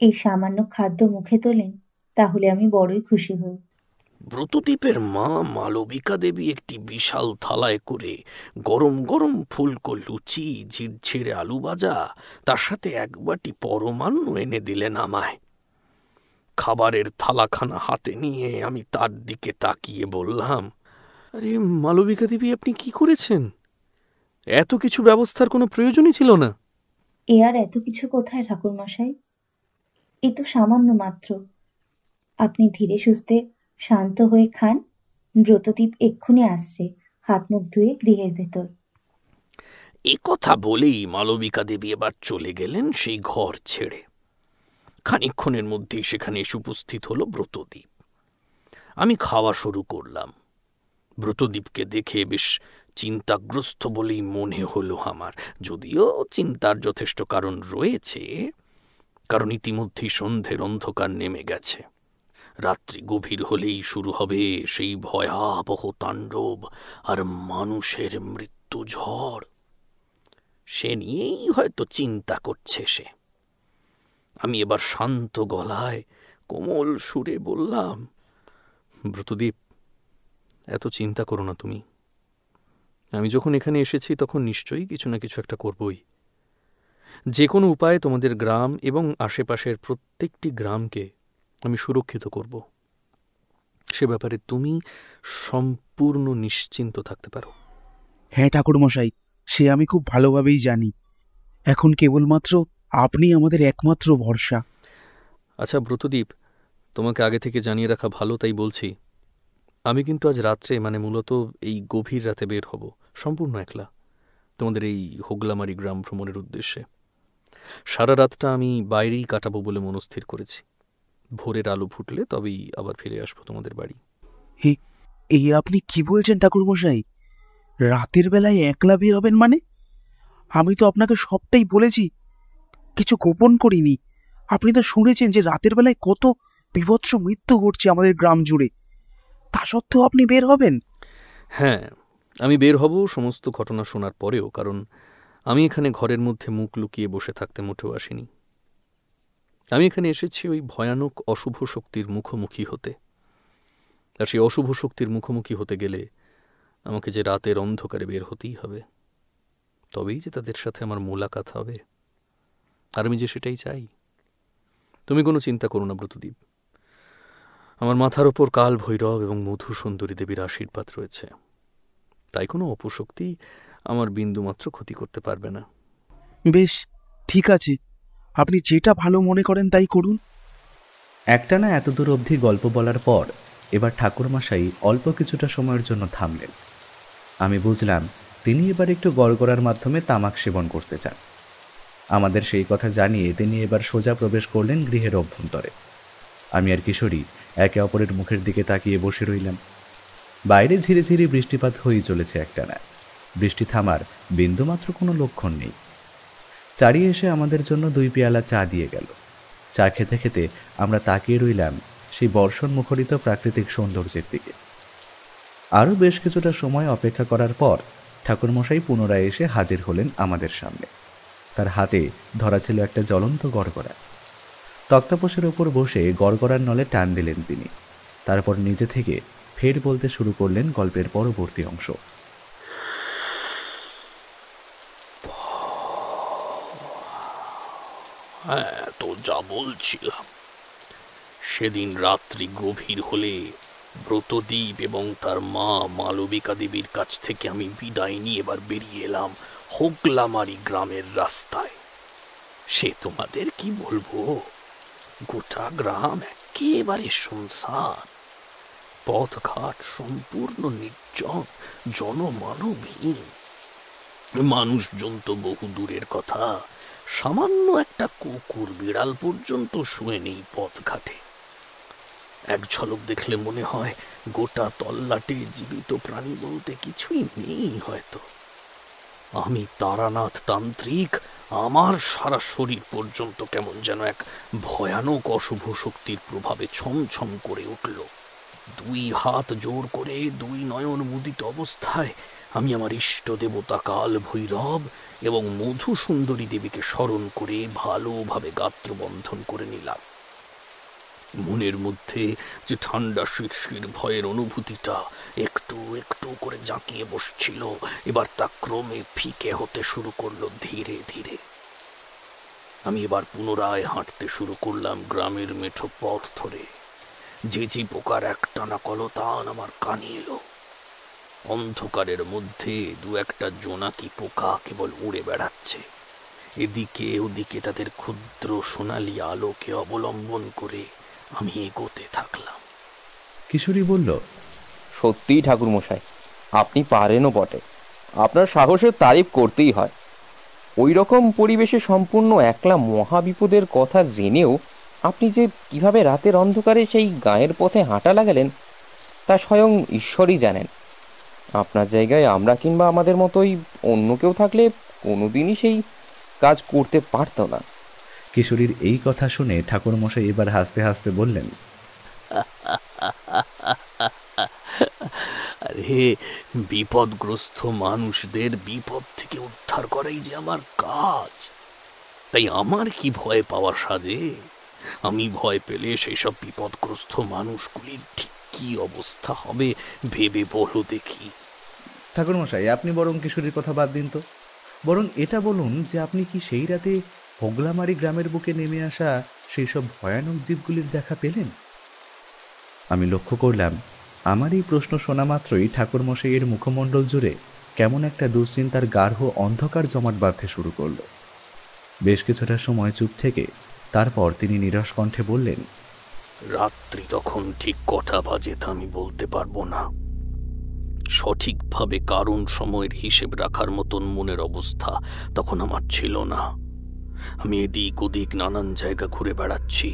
এই সামান্য খাদ্য মুখে তোলেন তাহলে আমি বড়ই খুশি হই। ব্রতদীপের মা মালবিকা দেবী একটি বিশাল থালায় করে গরম গরম ফুলকো লুচি, ঝিরঝিরে আলু ভাজা, তার সাথে 1 বাটি পরমান্ন এনে দিলেন আমায়। খাবারের থালাখানা হাতে নিয়ে আমি তার দিকে তাকিয়ে বললাম, আরে মালবিকা দেবী, আপনি কি করেছেন? এত কিছু ব্যবস্থার কোনো প্রয়োজনই ছিল না। এ আর এত কিছু কোথায় ঠাকুরমশাই, এ তো সামান্য মাত্র। আপনি ধীরে সুস্থে শান্ত হয়ে খান। ব্রতদীপ এক্ষুনি আসছে, হাত মুখ ধুয়ে গৃহের ভেতর। এ কথা বলেই মালবিকা দেবী এবার চলে গেলেন সেই ঘর ছেড়ে। খানিকক্ষণের মধ্যেই সেখানে এসে উপস্থিত হলো ব্রতদীপ। আমি খাওয়া শুরু করলাম। ব্রতদীপকে দেখে বেশ চিন্তাগ্রস্ত বলেই মনে হলো আমার, যদিও চিন্তার যথেষ্ট কারণ রয়েছে, কারণ ইতিমধ্যেই সন্ধ্যের অন্ধকার নেমে গেছে। রাত্রি গভীর হলেই শুরু হবে সেই ভয়াবহ তাণ্ডব আর মানুষের মৃত্যু ঝড়। সে নিয়েই হয়তো চিন্তা করছে সে। আমি এবার শান্ত গলায় কোমল সুরে বললাম, ব্রতদীপ, এত চিন্তা করো না তুমি। আমি যখন এখানে এসেছি তখন নিশ্চয়ই কিছু না কিছু একটা করবই। যে কোনো উপায়ে তোমাদের গ্রাম এবং আশেপাশের প্রত্যেকটি গ্রামকে আমি সুরক্ষিত করব। সে ব্যাপারে তুমি সম্পূর্ণ নিশ্চিন্ত থাকতে পারো। হ্যাঁ ঠাকুরমশাই, সে আমি খুব ভালোভাবেই জানি। এখন কেবলমাত্র আপনি আমাদের একমাত্র ভরসা। আচ্ছা ব্রতদীপ, তোমাকে আগে থেকে জানিয়ে রাখা ভালো, তাই বলছি, আমি কিন্তু আজ রাত্রে, মানে মূলত এই গভীর রাতে বের হব, সম্পূর্ণ একলা, তোমাদের এই হোগলামারি গ্রাম ভ্রমণের উদ্দেশ্যে। সারা রাতটা আমি বাইরেই কাটাবো বলে মনস্থির করেছি। ভোরের আলো ফুটলে তবেই আবার ফিরে আসবো তোমাদের বাড়ি। এই আপনি কি বলছেন ঠাকুরমশাই? রাতের বেলায় একলা বের হবেন মানে? আমি তো আপনাকে সবটাই বলেছি, কিছু গোপন করিনি। আপনি তো শুনেছেন যে রাতের বেলায় কত বিভৎস মৃত্যু ঘটছে আমাদের গ্রাম জুড়ে, তা সত্ত্বেও আপনি বের হবেন? হ্যাঁ, আমি বের হব সমস্ত ঘটনা শোনার পরেও, কারণ আমি এখানে ঘরের মধ্যে মুখ লুকিয়ে বসে থাকতে মোটেও আসিনি। আমি এখানে এসেছি ওই ভয়ানক অশুভ শক্তির মুখোমুখি হতে। আর সেই অশুভ শক্তির মুখোমুখি হতে গেলে আমাকে যে রাতের অন্ধকারে বের হতেই হবে, তবেই যে তাদের সাথে আমার মোলাকাত হবে। আর আমি যে সেটাই চাই। তুমি কোনো চিন্তা করো না ব্রতদীপ, আমার মাথার ওপর কাল ভৈরব এবং মধু সুন্দরী দেবীর আশীর্বাদ রয়েছে, তাই কোনো অপশক্তি আমার বিন্দুমাত্র ক্ষতি করতে পারবে না। বেশ, ঠিক আছে, আপনি যেটা ভালো মনে করেন তাই করুন। একটানা এতদূর অবধি গল্প বলার পর এবার ঠাকুরমশাই অল্প কিছুটা সময়ের জন্য থামলেন। আমি বুঝলাম তিনি এবার একটু গড়গড়ার মাধ্যমে তামাক সেবন করতে চান। আমাদের সেই কথা জানিয়ে তিনি এবার সোজা প্রবেশ করলেন গৃহের অভ্যন্তরে। আমি আর কিশোরী একে অপরের মুখের দিকে তাকিয়ে বসে রইলাম। বাইরে ধীরে ধীরে বৃষ্টিপাত হয়েই চলেছে একটানা। বৃষ্টি থামার বিন্দুমাত্র কোনো লক্ষণ নেই। চারিয়ে এসে আমাদের জন্য 2 পেয়ালা চা দিয়ে গেল। চা খেতে খেতে আমরা তাকিয়ে রইলাম সেই বর্ষণ মুখরিত প্রাকৃতিক সৌন্দর্যের দিকে। আরও বেশ কিছুটা সময় অপেক্ষা করার পর ঠাকুরমশাই পুনরায় এসে হাজির হলেন আমাদের সামনে। তার হাতে ধরা ছিল একটা জ্বলন্ত গড়গড়া। তক্তাপোষের ওপর বসে গড়গড়ার নলে টান দিলেন তিনি। তারপর নিজে থেকে ফের বলতে শুরু করলেন গল্পের পরবর্তী অংশ। হ্যাঁ, তো যা বলছিলাম, সেদিন রাত্রি গভীর হলে ব্রতদীপ এবং তার মা মালবিকা দেবীর কাছ থেকে আমি বিদায় নিয়ে এবার বেরিয়ে এলাম হোগলামারি গ্রামের রাস্তায়। সে তোমাদের কি বলবো, গোটা গ্রাম একেবারে শুনশান, পথঘাট সম্পূর্ণ নির্জন, জনমানবহীন। মানুষজন তো বহু দূরের কথা, সামান্য একটা কুকুর বিড়াল পর্যন্ত শুয়ে নেই পথঘাটে। এক ঝলক দেখলে মনে হয় গোটা তল্লাটে জীবিত প্রাণী বলতে কিছুই নেই হয়তো। আমি তারানাথ তান্ত্রিক, আমার সারা শরীর পর্যন্ত কেমন যেন এক ভয়ানক অশুভ শক্তির প্রভাবে ছমছম করে উঠল। 2 হাত জোর করে 2 নয়ন মুদিত অবস্থায় আমি আমার ইষ্ট দেবতা কাল ভৈরব এবং মধু সুন্দরী দেবীকে স্মরণ করে ভালোভাবে গাত্রবন্ধন করে নিলাম। মনের মধ্যে যে ঠান্ডা শিরশির ভয়ের অনুভূতিটা একটু একটু করে জাঁকিয়ে বসছিল, এবার তা ক্রমে ফিকে হতে শুরু করলো ধীরে ধীরে। আমি এবার পুনরায় হাঁটতে শুরু করলাম গ্রামের মেঠো পথ ধরে। ঝিঝি পোকার একটানা কলতান আমার কানে এলো। অন্ধকারের মধ্যে 2-1টা জোনাকি পোকা কেবল উড়ে বেড়াচ্ছে। এদিকে ওদিকে তাদের ক্ষুদ্র সোনালি আলোকে অবলম্বন করে আমি এগোতে থাকলাম। কিশোরী বলল, সত্যিই ঠাকুরমশাই, আপনি পারেনও বটে। আপনার সাহসের তারিফ করতেই হয়। ওই রকম পরিবেশে সম্পূর্ণ একলা মহাবিপদের কথা জেনেও আপনি যে কিভাবে রাতের অন্ধকারে সেই গায়ের পথে হাঁটা লাগালেন তা স্বয়ং ঈশ্বরই জানেন। আপনার জায়গায় আমরা কিংবা আমাদের মতোই অন্য কেউ থাকলে কোনোদিনই সেই কাজ করতে পারত না। কিশোরীর এই কথা শুনে ঠাকুরমশাই এবার হাসতে হাসতে বললেন, আরে বিপদগ্রস্ত মানুষদের বিপদ থেকে উদ্ধার করাই যে আমার কাজ, তাই আমার কি ভয় পাওয়ার সাজে? আমি ভয় পেলে সেই সব বিপদগ্রস্ত মানুষগুলির ঠিক কি অবস্থা হবে ভেবে বলো দেখি। ঠাকুরমশাই, আপনি বরং কিশোরীর কথা বাদ দিন তো, বরং এটা বলুন যে আপনি কি সেই রাতে হোগলামারি গ্রামের বুকে নেমে আসা সেই সব ভয়ানক জীবগুলির দেখা পেলেন? আমি লক্ষ্য করলাম আমার এই প্রশ্ন শোনা মাত্রই ঠাকুরমশাইয়ের মুখমণ্ডল জুড়ে কেমন একটা দুশ্চিন্তার গাঢ় অন্ধকার জমাট বাঁধতে শুরু করল। বেশ কিছুটা সময় চুপ থেকে তারপর তিনি নিরস কণ্ঠে বললেন, রাত্রি তখন ঠিক কটা বাজে তা আমি বলতে পারবো না। সঠিকভাবে কারণ সময়ের হিসেব রাখার মতন মনের অবস্থা তখন আমার ছিল না। আমি এদিক ওদিক নানান জায়গা ঘুরে বেড়াচ্ছি।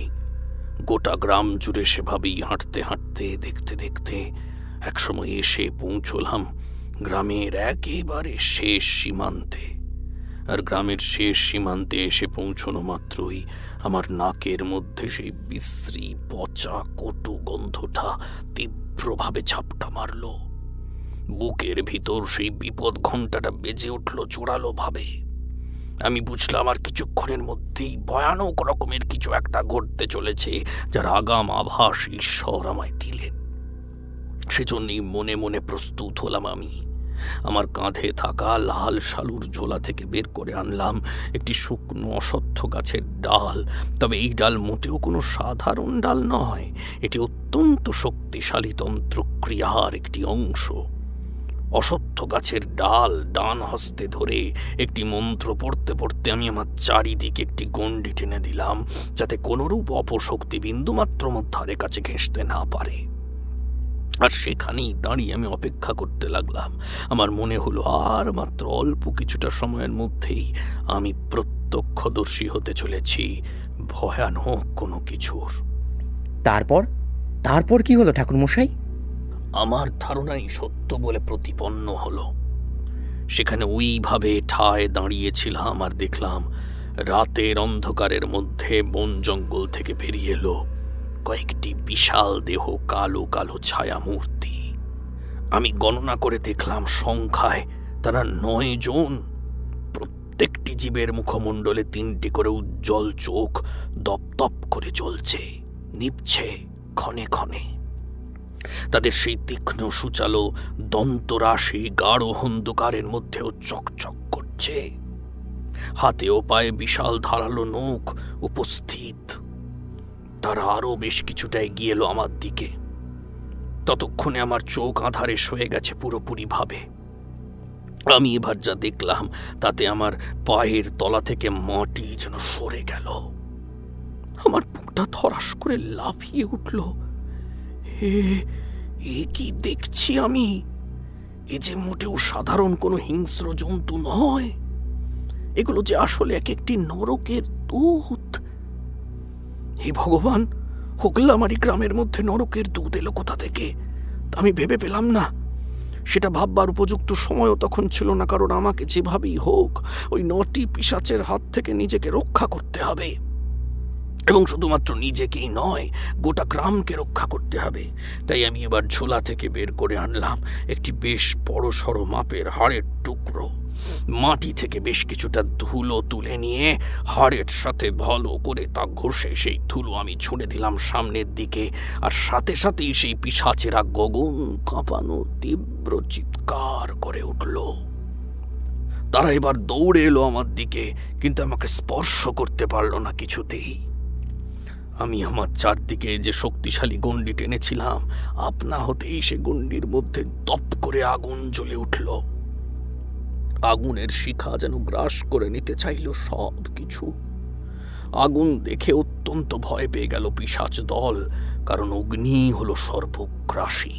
গোটা গ্রাম জুড়ে সেভাবেই হাঁটতে হাঁটতে দেখতে দেখতে একসময় এসে পৌঁছলাম গ্রামের একেবারে শেষ সীমান্তে। আর গ্রামের শেষ সীমান্তে এসে পৌঁছনো মাত্রই আমার নাকের মধ্যে সেই বিশ্রী পচা কটু গন্ধটা তীব্রভাবে ঝাপটা মারল। বুকের ভিতর সেই বিপদ ঘণ্টাটা বেজে উঠল জোরালো ভাবে। আমি বুঝলাম আর কিছুক্ষণের মধ্যেই ভয়ানক রকমের কিছু একটা ঘটতে চলেছে, যার আগাম আভাস ঈশ্বর আমায় দিলেন। সেজন্যই মনে মনে প্রস্তুত হলাম। আমি আমার কাঁধে থাকা লাল শালুর ঝোলা থেকে বের করে আনলাম একটি শুকনো অশ্বত্থ গাছের ডাল। তবে এই ডাল মোটেও কোনো সাধারণ ডাল নয়, এটি অত্যন্ত শক্তিশালী তন্ত্রক্রিয়ার একটি অংশ। অশ্বত্থ গাছের ডাল ডান হস্তে ধরে একটি মন্ত্র পড়তে পড়তে আমি আমার চারিদিকে একটি গণ্ডি টেনে দিলাম, যাতে কোনরূপ অপশক্তি বিন্দুমাত্র মধ্যারের কাছে ঘেঁষতে না পারে। আর সেখানেই দাঁড়িয়ে আমি অপেক্ষা করতে লাগলাম। আমার মনে হলো আর মাত্র অল্প কিছুটা সময়ের মধ্যেই আমি প্রত্যক্ষদর্শী হতে চলেছি ভয়ানক কোনো কিছুর। তারপর কি হলো ঠাকুরমশাই? আমার ধারণাই সত্য বলে প্রতিপন্ন হলো। সেখানে ওইভাবে ঠায় দাঁড়িয়েছিলাম আর দেখলাম রাতের অন্ধকারের মধ্যে বন জঙ্গল থেকে বেরিয়ে এলো কয়েকটি বিশাল দেহ কালো কালো ছায়া মূর্তি। আমি গণনা করে দেখলাম সংখ্যায় তারা 9 জন। প্রত্যেকটি জীবের মুখমণ্ডলে 3টি করে উজ্জ্বল চোখ দপদপ করে জ্বলছে, নিভছে ক্ষণে ক্ষণে। তাদের সেই তীক্ষ্ণ সুচালো দন্তরাশি গাঢ় অন্ধকারের মধ্যেও চকচক করছে। হাতে ও পায়ে বিশাল ধারালো নখ উপস্থিত। তারা আরো বেশ কিছুটা এগিয়ে এলো আমার দিকে। ততক্ষণে আমার চোখ আঁধারে সয়ে গেছে পুরোপুরি ভাবে। আমি এবার যা দেখলাম তাতে আমার পায়ের তলা থেকে মাটি যেন সরে গেল। আমার বুকটা ধরাস করে লাফিয়ে উঠল। এ কি দেখছি আমি? এ যে মোটেও সাধারণ কোনো হিংস্র জন্তু নয়, এগুলো যে আসলে এক একটি নরকের দূত। হে ভগবান, হোগলামারি গ্রামের মধ্যে নরকের দূত এলো কোথা থেকে তা আমি ভেবে পেলাম না। সেটা ভাববার উপযুক্ত সময়ও তখন ছিল না, কারণ আমাকে যেভাবেই হোক ওই 9টি পিশাচের হাত থেকে নিজেকে রক্ষা করতে হবে। এবং শুধুমাত্র নিজেকেই নয়, গোটা গ্রামকে রক্ষা করতে হবে। তাই আমি এবার ঝোলা থেকে বের করে আনলাম একটি বেশ বড়সড় মাপের হাড়ের টুকরো। মাটি থেকে বেশ কিছুটা ধুলো তুলে নিয়ে হাড়ের সাথে ভালো করে তা ঘষে সেই ধুলো আমি ছুঁড়ে দিলাম সামনের দিকে। আর সাথে সাথেই সেই পিশাচেরা গগন কাঁপানো তীব্র চিৎকার করে উঠল। তারা এবার দৌড়ে এলো আমার দিকে, কিন্তু আমাকে স্পর্শ করতে পারল না কিছুতেই। আমি আমার চারদিকে যে শক্তিশালী গণ্ডি টেনেছিলাম, আপনা হতেই সে গণ্ডির মধ্যে দপ করে আগুন জ্বলে উঠল। আগুনের শিখা যেন গ্রাস করে নিতে চাইল সব কিছু। আগুন দেখে অত্যন্ত ভয় পেয়ে গেল পিশাচ দল। কারণ অগ্নি হলো সর্বগ্রাসী।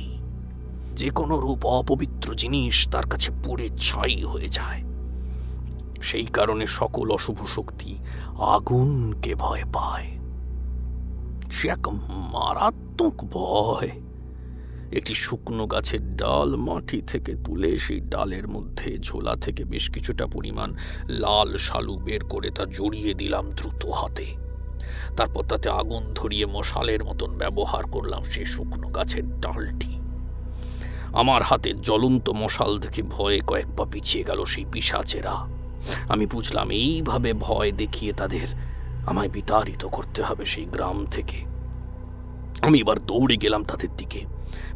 যে কোনো রূপ অপবিত্র জিনিস তার কাছে পুড়ে ছাই হয়ে যায়। সেই কারণে সকল অশুভ শক্তি আগুনকে ভয় পায়। সে এক মারাত্মক ভয়। একটি শুকনো গাছের ডাল মাটি থেকে তুলে সেই ডালের মধ্যে ঝোলা থেকে বেশ কিছুটা পরিমাণ লাল শালু বের করে তা জড়িয়ে দিলাম দ্রুত হাতে। তারপর তাতে আগুন ধরিয়ে মশালের মতন ব্যবহার করলাম সেই শুকনো গাছের ডালটি। আমার হাতের জ্বলন্ত মশাল দেখে ভয়ে কয়েক পা পিছিয়ে গেল সেই পিশাচেরা। আমি বুঝলাম এইভাবে ভয় দেখিয়ে তাদের আমায় বিতাড়িত করতে হবে সেই গ্রাম থেকে। আমি এবার দৌড়ে গেলাম তাদের দিকে।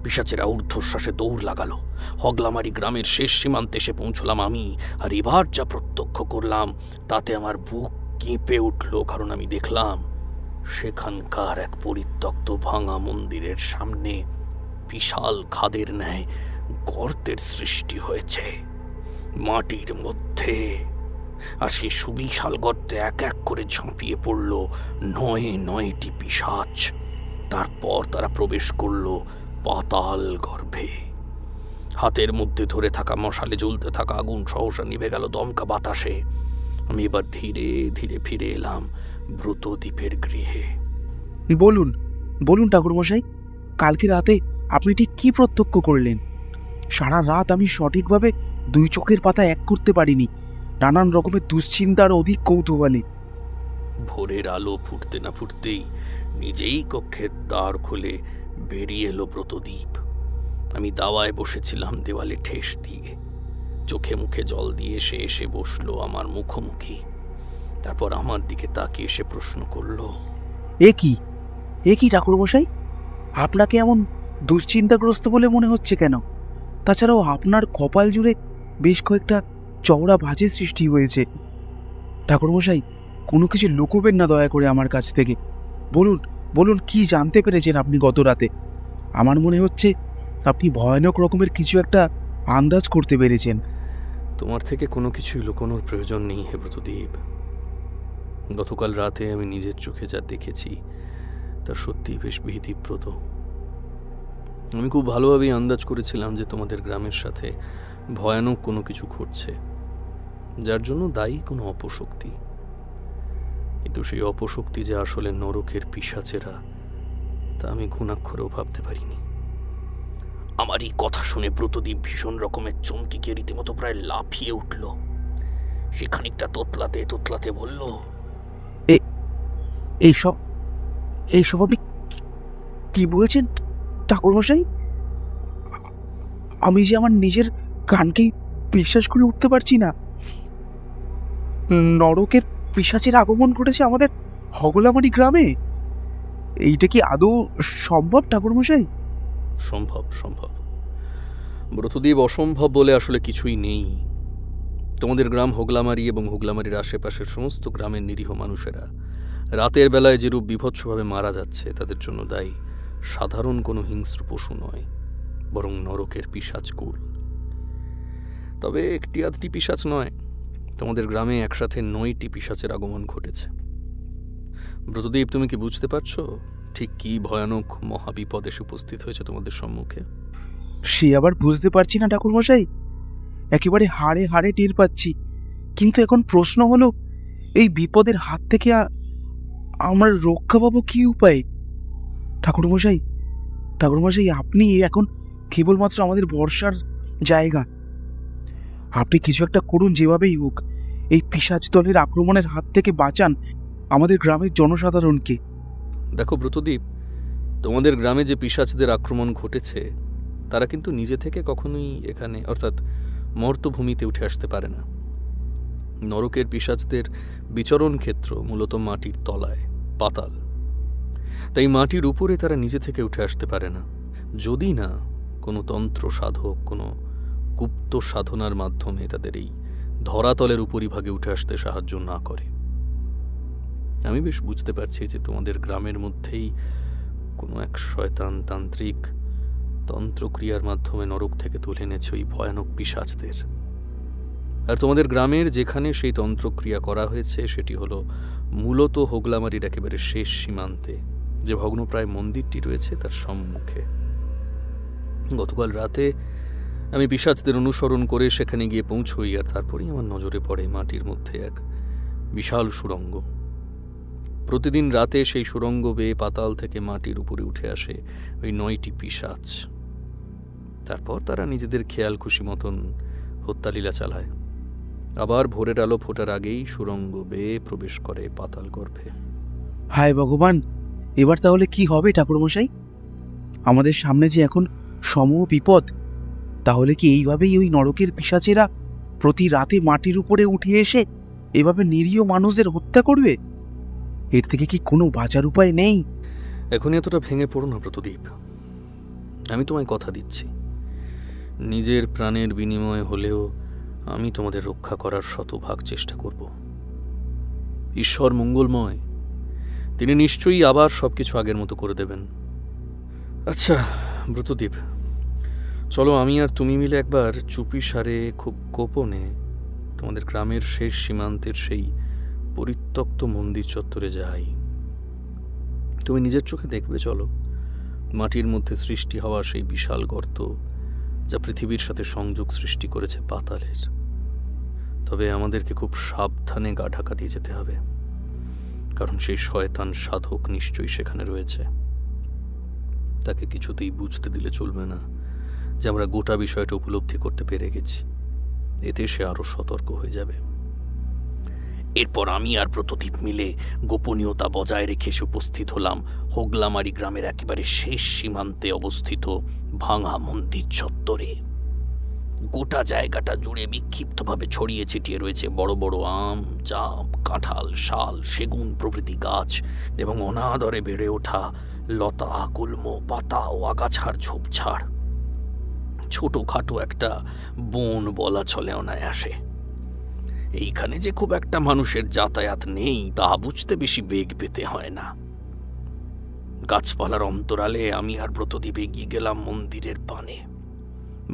পিশাচেরা ঊর্ধ্বশ্বাসে দৌড় লাগালো। হগলামারি গ্রামের শেষ সীমান্তে এসে পৌঁছলাম আমি। আর এবার যা প্রত্যক্ষ করলাম তাতে আমার বুক কেঁপে উঠল, কারণ আমি দেখলাম সেখানকার এক পরিত্যক্ত ভাঙা মন্দিরের সামনে বিশাল খাদের ন্যায় গর্তের সৃষ্টি হয়েছে মাটির মধ্যে। আর সেই সুবিশাল গর্তে এক এক করে ঝাঁপিয়ে পড়ল ৯টি পিশাচ। তারপর তারা প্রবেশ করল পাতাল গর্ভে। হাতের মধ্যে ধরে থাকা মশালে জ্বলতে থাকা আগুন সহসা নিভে গেল দমকা বাতাসে। আমি এবার ধীরে ধীরে ফিরে এলাম ব্রতদ্বীপের গৃহে। বলুন বলুন ঠাকুরমশাই, কালকে রাতে আপনি ঠিক কি প্রত্যক্ষ করলেন? সারা রাত আমি সঠিকভাবে দুই চোখের পাতা এক করতে পারিনি, নানান রকমের দুশ্চিন্তার অধিক কৌতূহলী। ভোরের আলো ফুটতে না ফুটতেই নিজেই কক্ষের দ্বার খুলে বেরিয়ে এলো ব্রতদ্বীপ। আমি দাওয়ায় বসেছিলাম দেওয়ালে ঠেস দিয়ে। চোখে মুখে জল দিয়ে সে এসে বসলো আমার মুখোমুখি। তারপর আমার দিকে তাকিয়ে এসে প্রশ্ন করলো, এ কি ঠাকুরমশাই, আপনাকে এমন দুশ্চিন্তাগ্রস্ত বলে মনে হচ্ছে কেন? তাছাড়াও আপনার কপাল জুড়ে বেশ কয়েকটা চওড়া ভাঁজের সৃষ্টি হয়েছে। ঠাকুরমশাই, কোনো কিছু লুকোবেন না দয়া করে আমার কাছ থেকে। বলুন বলুন, কি জানতে পেরেছেন আপনি গত রাতে? আমার মনে হচ্ছে আপনি ভয়ানক রকমের কিছু একটা আন্দাজ করতে পেরেছেন। তোমার থেকে কোনো কিছুই লুকোনোর প্রয়োজন নেই হে ব্রতদ্বীপ। গতকাল রাতে আমি নিজের চোখে যা দেখেছি তা সত্যিই বেশ ভীতিপ্রদ। আমি খুব ভালোভাবেই আন্দাজ করেছিলাম যে তোমাদের গ্রামের সাথে ভয়ানক কোনো কিছু ঘটছে, যার জন্য দায়ী কোনো অপশক্তি। কিন্তু সেই অপশক্তি যে আসলে নরকের পিশাচেরা তা আমি ঘুণাক্ষরেও ভাবতে পারিনি। আমার এই কথা শুনে ব্রতদ্বীপ ভীষণ রকমের চমকে গিয়ে রীতিমতো প্রায় লাফিয়ে উঠল। সে খানিকটা তোতলাতে তোতলাতে বলল, এইসব আপনি কি বলছেন ঠাকুরমশাই? আমি যে আমার নিজের কানকেই বিশ্বাস করে উঠতে পারছি না। নরকের পিশাচের আগমন ঘটেছে আমাদের হগলামারি গ্রামে। এইটা কি আদৌ সম্ভব ঠাকুরমশাই? সম্ভব সম্ভব ব্রতদ্বীপ, অসম্ভব বলে আসলে কিছুই নেই। তোমাদের গ্রাম হোগলামারি এবং হোগলামারির আশেপাশের সমস্ত গ্রামের নিরীহ মানুষেরা রাতের বেলায় যেরূপ বিভৎসভাবে মারা যাচ্ছে তাদের জন্য দায়ী সাধারণ কোনো হিংস্র পশু নয়, বরং নরকের পিশাচকুল। তবে একটি আধটি পিশাচ নয়, তোমাদের গ্রামে একসাথে 9টি পিশাচের আগমন ঘটেছে। ব্রতদ্বীপ, তুমি কি বুঝতে পারছো ঠিক কি ভয়ানক মহাবিপদ এসে উপস্থিত হয়েছে তোমাদের সম্মুখে? সে আবার বুঝতে পারছি না ঠাকুরমশাই, একেবারে হাড়ে হাড়ে টের পাচ্ছি। কিন্তু এখন প্রশ্ন হলো, এই বিপদের হাত থেকে আমার রক্ষা পাবো কি উপায়? ঠাকুরমশাই, আপনি এখন কেবলমাত্র আমাদের ভরসার জায়গা। আপনি কিছু একটা করুন, যেভাবেই হোক এই পিশাচ দলের আক্রমণের হাত থেকে বাঁচান আমাদের গ্রামের জনসাধারণকে। দেখো ব্রতদ্বীপ, তোমাদের গ্রামে যে পিশাচদের আক্রমণ ঘটেছে তারা কিন্তু নিজে থেকে কখনোই এখানে অর্থাৎ মর্তভূমিতে উঠে আসতে পারে না। নরকের পিশাচদের বিচরণ ক্ষেত্র মূলত মাটির তলায়, পাতাল। তাই মাটির উপরে তারা নিজে থেকে উঠে আসতে পারে না, যদি না কোনো তন্ত্র সাধক কোনো গুপ্ত সাধনার মাধ্যমে তাদের এই ধরাতলের উপরিভাগে উঠে আসতে সাহায্য না করে। আমি বেশ বুঝতে পারছি যে তোমাদের গ্রামের মধ্যেই কোনো এক শয়তান তান্ত্রিক তন্ত্রক্রিয়ার মাধ্যমে নরক থেকে তুলে এনেছে ওই ভয়ানক পিশাচদের। আর তোমাদের গ্রামের যেখানে সেই তন্ত্রক্রিয়া করা হয়েছে সেটি হলো মূলত হোগলামারির একেবারে শেষ সীমান্তে, যে ভগ্নপ্রায় মন্দিরটি রয়েছে তার সম্মুখে। গতকাল রাতে আমি পিশাচদের অনুসরণ করে সেখানে গিয়ে পৌঁছই, আর তারপরেই আমার নজরে পড়ে মাটির মধ্যে এক বিশাল সুড়ঙ্গ। প্রতিদিন রাতে সেই সুড়ঙ্গ বেয়ে পাতাল থেকে মাটির উপরে উঠে আসে ওই 9টি পিশাচ। তারপর তারা নিজেদের খেয়াল খুশি মতন হত্যালীলা চালায়। আবার ভোরের আলো ফোটার আগেই সুড়ঙ্গ বেয়ে প্রবেশ করে পাতাল গর্ভে। হায় ভগবান, এবার তাহলে কি হবে ঠাকুরমশাই? আমাদের সামনে যে এখন সমূহ বিপদ, তাহলে কি এইভাবেই ওই নরকের পিশাচেরা প্রতি রাতে মাটির উপরে উঠে এসে এভাবে নিরীহ মানুষদের হত্যা করবে? এর থেকে কি কোনো বাঁচার উপায় নেই? এখনই এতটা ভেঙে পড়ো না প্রতদীপ। আমি তোমায় কথা দিচ্ছি, নিজের প্রাণের বিনিময়ে হলেও আমি তোমাদের রক্ষা করার শতভাগ চেষ্টা করব। ঈশ্বর মঙ্গলময়, তিনি নিশ্চয়ই আবার সবকিছু আগের মতো করে দেবেন। আচ্ছা ব্রতদীপ, চলো আমি আর তুমি মিলে একবার চুপি সারে খুব গোপনে তোমাদের গ্রামের শেষ সীমান্তের সেই পরিত্যক্ত মন্দির চত্বরে যাই। তুমি নিজের চোখে দেখবে, চলো, মাটির মধ্যে সৃষ্টি হওয়া সেই বিশাল গর্ত যা পৃথিবীর সাথে সংযোগ সৃষ্টি করেছে পাতালের। তবে আমাদেরকে খুব সাবধানে গা ঢাকা দিয়ে যেতে হবে, কারণ সেই শয়তান সাধক নিশ্চয়ই সেখানে রয়েছে। তাকে কিছুতেই বুঝতে দিলে চলবে না যে আমরা গোটা বিষয়টা উপলব্ধি করতে পেরে গেছি, এতে সে আরো সতর্ক হয়ে যাবে। এরপর আমি আর প্রতদীপ মিলে গোপনীয়তা বজায় রেখে এসে উপস্থিত হলাম হোগলামারি গ্রামের একেবারে শেষ সীমান্তে অবস্থিত ভাঙা মন্দির চত্বরে। গোটা জায়গাটা জুড়ে বিক্ষিপ্তভাবে ছড়িয়ে ছিটিয়ে রয়েছে বড় বড় আম, জাম, কাঁঠাল, শাল, সেগুন প্রভৃতি গাছ এবং অনাদরে বেড়ে ওঠা লতা, গুল্ম, পাতা ও আগাছার ঝোপঝাড়। ছোটখাটো একটা বন বলা চলে অনায়াসে। এইখানে যে খুব একটা মানুষের যাতায়াত নেই তা বুঝতে বেশি বেগ পেতে হয় না। গাছপালার অন্তরালে আমি আর ব্রতদীপ এগিয়ে গেলাম মন্দিরের পানে।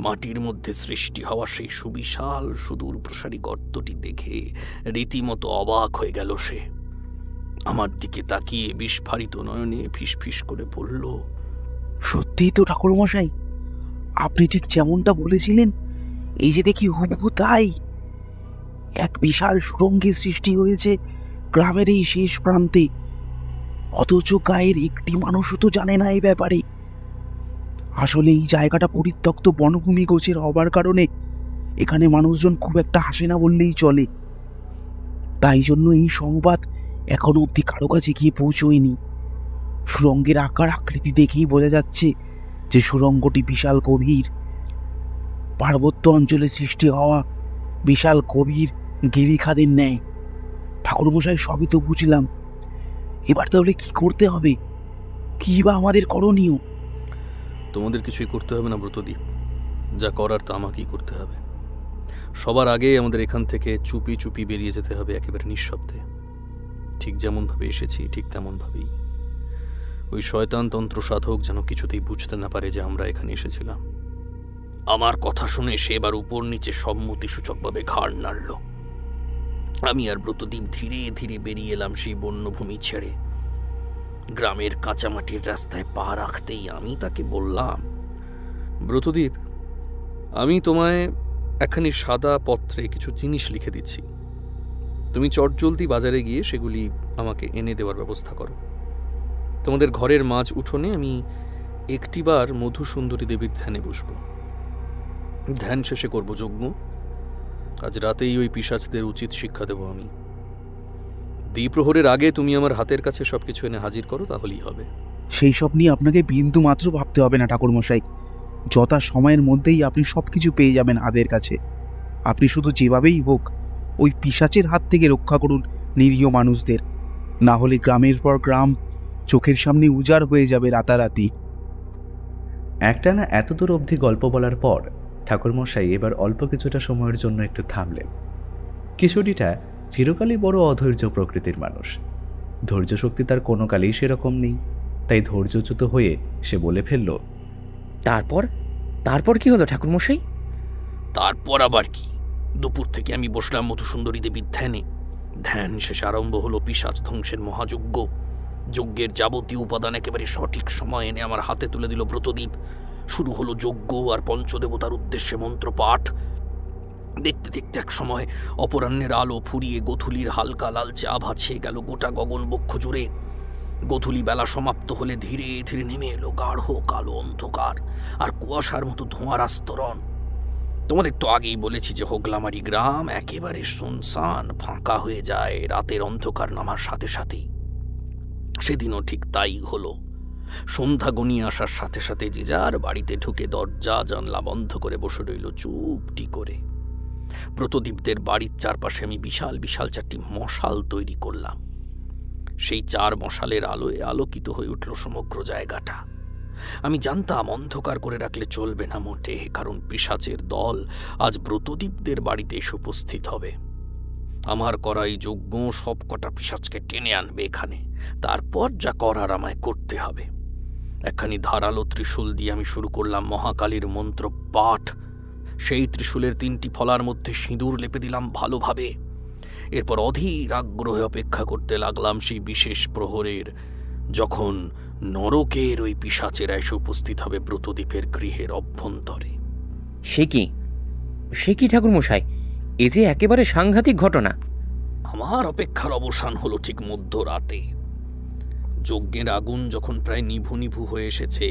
মাটির মধ্যে সৃষ্টি হওয়া সেই সুবিশাল সুদূর প্রসারী গর্তটি দেখে রীতিমতো অবাক হয়ে গেল সে। আমার দিকে তাকিয়ে বিস্ফারিত নয়নে ফিসফিস করে বলল, সত্যিই তো ঠাকুরমশাই, আপনি ঠিক যেমনটা বলেছিলেন, এই যে দেখি হুবহু তাই। এক বিশাল সুড়ঙ্গের সৃষ্টি হয়েছে গ্রামের এই শেষ প্রান্তে, অথচ গায়ের একটি মানুষও তো জানে না এই ব্যাপারে। আসলে এই জায়গাটা পরিত্যক্ত বনভূমি গোছের হবার কারণে এখানে মানুষজন খুব একটা হাসে না বললেই চলে। তাই জন্য এই সংবাদ এখনো অব্দি কারো কাছে গিয়ে পৌঁছয়নি। সুড়ঙ্গের আকার আকৃতি দেখেই বোঝা যাচ্ছে যে সুড়ঙ্গটি বিশাল গভীর, পার্বত্য অঞ্চলে সৃষ্টি হওয়া বিশাল গভীর গিরিখাদের ন্যায়। ঠাকুরমশাই, সবই তো বুঝলাম, এবার তাহলে কি করতে হবে? কি বা আমাদের করণীয়? তোমাদের কিছুই করতে হবে না ব্রতদীপ, যা করার তা আমাকেই করতে হবে। সবার আগে আমাদের এখান থেকে চুপি চুপি বেরিয়ে যেতে হবে একেবারে নিঃশব্দে। ঠিক যেমনভাবে এসেছি ঠিক তেমনভাবেই। ওই শয়তান তন্ত্র সাধক যেন কিছুতেই বুঝতে না পারে যে আমরা এখানে এসেছিলাম। আমার কথা শুনে সে এবার উপর নিচে সম্মতিসূচকভাবে ঘাড় নাড়ল। আমি আর ব্রতদীপ ধীরে ধীরে বেরিয়ে এলাম সেই বন্যভূমি ছেড়ে। গ্রামের কাঁচামাটির রাস্তায় পা রাখতেই আমি তাকে বললাম, ব্রতদীপ, আমি তোমায় একখানি সাদা পত্রে কিছু জিনিস লিখে দিচ্ছি। তুমি চটজলদি বাজারে গিয়ে সেগুলি আমাকে এনে দেওয়ার ব্যবস্থা করো। তোমাদের ঘরের মাঝ উঠোনে আমি একটিবার মধুসুন্দরী দেবীর ধ্যানে বসব। ধ্যান শেষে করব যজ্ঞ। আজ রাতেই ওই পিশাচদের উচিত শিক্ষা দেব আমি। দ্বিপ্রহরের আগে তুমি আমার হাতের কাছে সবকিছু এনে হাজির করো, তাহলেই হবে। সেই সব নিয়ে আপনাকে বিন্দু মাত্র ভাবতে হবে না ঠাকুরমশাই। যথা সময়ের মধ্যেই আপনি সবকিছু পেয়ে যাবেন হাতের কাছে। আপনি শুধু যেভাবেই হোক ওই পিশাচের হাত থেকে রক্ষা করুন নিরীহ মানুষদের, না হলে গ্রামের পর গ্রাম চোখের সামনে উজাড় হয়ে যাবে রাতারাতি। একটানা এতদূর অবধি গল্প বলার পর ঠাকুরমশাই এবার অল্প কিছুটা সময়ের জন্য একটু থামলেন। কিশোরীটা চিরকালই বড় অধৈর্য প্রকৃতির মানুষ। ধৈর্য শক্তি তার কোনো কালেই সেরকম নেই। তাই ধৈর্যচ্যুত হয়ে সে বলে ফেলল, তারপর কি হলো ঠাকুরমশাই? তারপর আবার কি? দুপুর থেকে আমি বসলাম মধুসুন্দরী দেবীর ধ্যানে। ধ্যান শেষে আরম্ভ হলো পিশাচ ধ্বংসের মহাযজ্ঞ। যজ্ঞের যাবতীয় উপাদান একেবারে সঠিক সময় এনে আমার হাতে তুলে দিল ব্রতদীপ। শুরু হলো যজ্ঞ আর পঞ্চদেবতার উদ্দেশ্যে মন্ত্রপাঠ। দেখতে দেখতে এক সময় অপরাহ্নের আলো ফুরিয়ে গোধূলির হালকা লালচে আভা ছেয়ে গেল গোটা গগন বক্ষ জুড়ে। গোধূলি বেলা সমাপ্ত হলে ধীরে ধীরে নেমে এলো গাঢ় কালো অন্ধকার আর কুয়াশার মতো ধোঁয়ার আস্তরণ। তোমাদের তো আগেই বলেছি যে হোগলামারি গ্রাম একেবারে শুনশান ফাঁকা হয়ে যায় রাতের অন্ধকার নামার সাথে সাথেই। সেদিনও ঠিক তাই হলো। সন্ধ্যা গনিয়ে আসার সাথে সাথে যে যার বাড়িতে ঢুকে দরজা জানলা বন্ধ করে বসে রইল চুপটি করে। ব্রতদীপদের বাড়ির চারপাশে আমি বিশাল বিশাল 4টি মশাল তৈরি করলাম। সেই 4 মশালের আলোয় আলোকিত হয়ে উঠল সমগ্র জায়গাটা। আমি জানতাম অন্ধকার করে রাখলে চলবে না মোটে, কারণ পিশাচের দল আজ ব্রতদীপদের বাড়িতে এসে উপস্থিত হবে। আমার করাই যজ্ঞ সবকটা পিশাচকে টেনে আনবে এখানে, তারপর যা করার আমায় করতে হবে। একখানি ধারালো ত্রিশূল দিয়ে আমি শুরু করলাম মহাকালীর মন্ত্র পাঠ। সেই ত্রিশূলের 3টি ফলার মধ্যে সিঁদুর লেপে দিলাম ভালোভাবে। এরপর অধীর আগ্রহে অপেক্ষা করতে লাগলাম সেই বিশেষ প্রহরের, যখন নরকের ওই পিশাচেরা এসে উপস্থিত হবে ব্রতদীপের গৃহের অভ্যন্তরে। সে কি ঠাকুরমশাই, এ যে একেবারে সাংঘাতিক ঘটনা। আমার অপেক্ষার অবসান হলো ঠিক মধ্যরাতে। যজ্ঞের আগুন যখন প্রায় নিভু নিভু হয়ে এসেছে,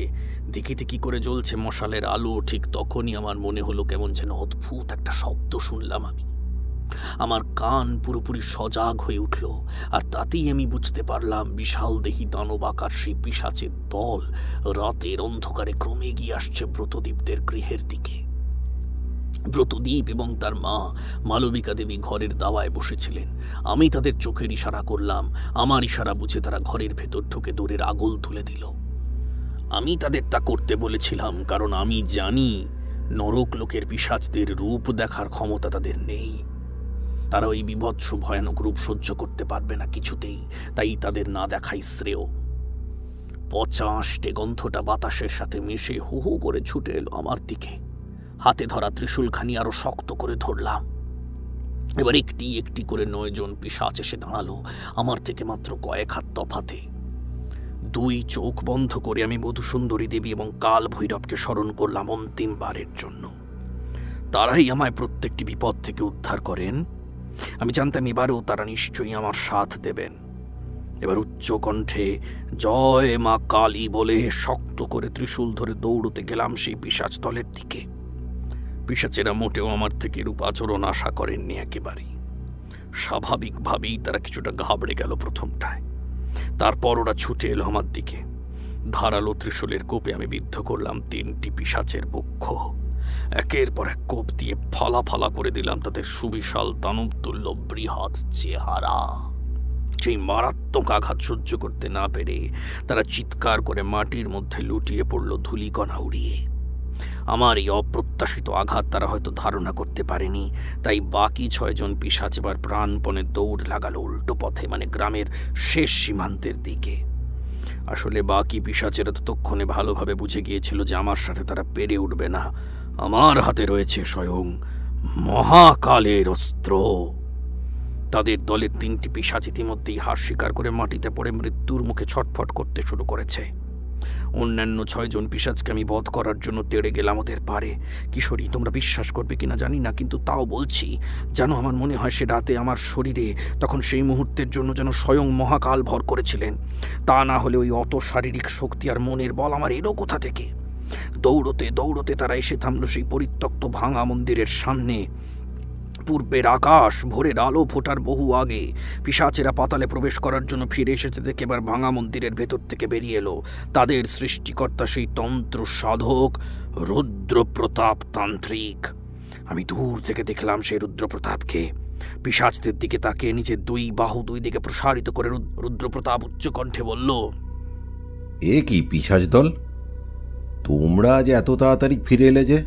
দিকে কি করে জ্বলছে মশালের আলো, ঠিক তখনই আমার মনে হলো কেমন যেন অদ্ভুত একটা শব্দ শুনলাম আমি। আমার কান পুরোপুরি সজাগ হয়ে উঠল, আর তাতেই আমি বুঝতে পারলাম বিশাল দেহি দানব আকার সেই পিশাচের দল রাতের অন্ধকারে ক্রমে এগিয়ে আসছে ব্রতদীপদের গৃহের দিকে। ব্রতদীপ এবং তার মা মালবিকা দেবী ঘরের দাওয়ায় বসেছিলেন। আমি তাদের চোখের ইশারা করলাম। আমার ইশারা বুঝে তারা ঘরের ভেতর ঢুকে দৌড়ের আগল তুলে দিল। আমি তাদের তা করতে বলেছিলাম, কারণ আমি জানি নরক লোকের পিশাচদের রূপ দেখার ক্ষমতা তাদের নেই। তারা ওই বিভৎস ভয়ানক রূপ সহ্য করতে পারবে না কিছুতেই, তাই তাদের না দেখাই শ্রেয়। পচা আষ্টে গন্ধটা বাতাসের সাথে মিশে হু হু করে ছুটে এলো আমার দিকে। হাতে ধরা ত্রিশূলখানি আরো শক্ত করে ধরলাম। এবার একটি একটি করে 9 জন পিশাচ এসে দাঁড়ালো আমার থেকে মাত্র কয়েক হাত তফাতে। 2 চোখ বন্ধ করে আমি মধুসুন্দরী দেবী এবং কাল ভৈরবকে স্মরণ করলাম অন্তিমবারের জন্য। তারাই আমায় প্রত্যেকটি বিপদ থেকে উদ্ধার করেন। আমি জানতাম এবারেও তারা নিশ্চয়ই আমার সাথ দেবেন। এবার উচ্চ কণ্ঠে জয় মা কালী বলে শক্ত করে ত্রিশূল ধরে দৌড়তে গেলাম সেই পিশাচ দলের দিকে। পিশাচেরা মোটেও আমার থেকে রূপ আচরণ আশা করেননি একেবারেই। স্বাভাবিকভাবেই তারা কিছুটা ঘাবড়ে গেল প্রথমটায়। তারপর ওরা ছুটে এলো আমার দিকে। ধারালো ত্রিশূলের কোপে আমি বিদ্ধ করলাম 3টি পিশাচের বক্ষ। একের পর এক কোপ দিয়ে ফালা ফালা করে দিলাম তাদের সুবিশাল দানবতুল্য বৃহৎ চেহারা। সেই মারাত্মক আঘাত সহ্য করতে না পেরে তারা চিৎকার করে মাটির মধ্যে লুটিয়ে পড়ল ধূলিকণা উড়িয়ে। আমার এই অপ্রত্যাশিত আঘাত তারা হয়তো ধারণা করতে পারেনি, তাই বাকি 6 জন পিশাচ এবার প্রাণপণে দৌড় লাগালো উল্টো পথে, মানে গ্রামের শেষ সীমান্তের দিকে। আসলে বাকি পিশাচেরা ততক্ষণে ভালোভাবে বুঝে গিয়েছিল যে আমার সাথে তারা পেরে উঠবে না। আমার হাতে রয়েছে স্বয়ং মহাকালের অস্ত্র। তাদের দলের 3টি পিশাচ ইতিমধ্যেই হার স্বীকার করে মাটিতে পড়ে মৃত্যুর মুখে ছটফট করতে শুরু করেছে। অন্যান্য 6 জন পিশাচকে আমি বধ করার জন্য তেড়ে গেলাম ওদের পারে। কিশোরী, তোমরা বিশ্বাস করবে কিনা জানি না, কিন্তু তাও বলছি, যেন আমার মনে হয় সে রাতে আমার শরীরে তখন সেই মুহূর্তের জন্য যেন স্বয়ং মহাকাল ভর করেছিলেন। তা না হলে ওই অত শারীরিক শক্তি আর মনের বল আমার এলো কোথা থেকে? দৌড়তে দৌড়তে তারা এসে থামলো সেই পরিত্যক্ত ভাঙা মন্দিরের সামনে। পূর্বের আকাশ ভোরের আলো ফোটার বহু আগে পিশাচেরা পাতালে প্রবেশ করার জন্য ফিরে এসেছে দেখে এবার ভাঙা মন্দিরের ভেতর থেকে বেরিয়ে এলো তাদের সৃষ্টিকর্তা সেই তন্ত্র সাধক রুদ্রপ্রতাপ তান্ত্রিক। আমি দূর থেকে দেখলাম সেই রুদ্রপ্রতাপকে। পিশাচদের দিকে তাকিয়ে নিজের 2 বাহু 2 দিকে প্রসারিত করে রুদ্রপ্রতাপ উচ্চকণ্ঠে বলল, এ কি পিশাচ দল, তোমরা আজ এত তাড়াতাড়ি ফিরে এলে যে?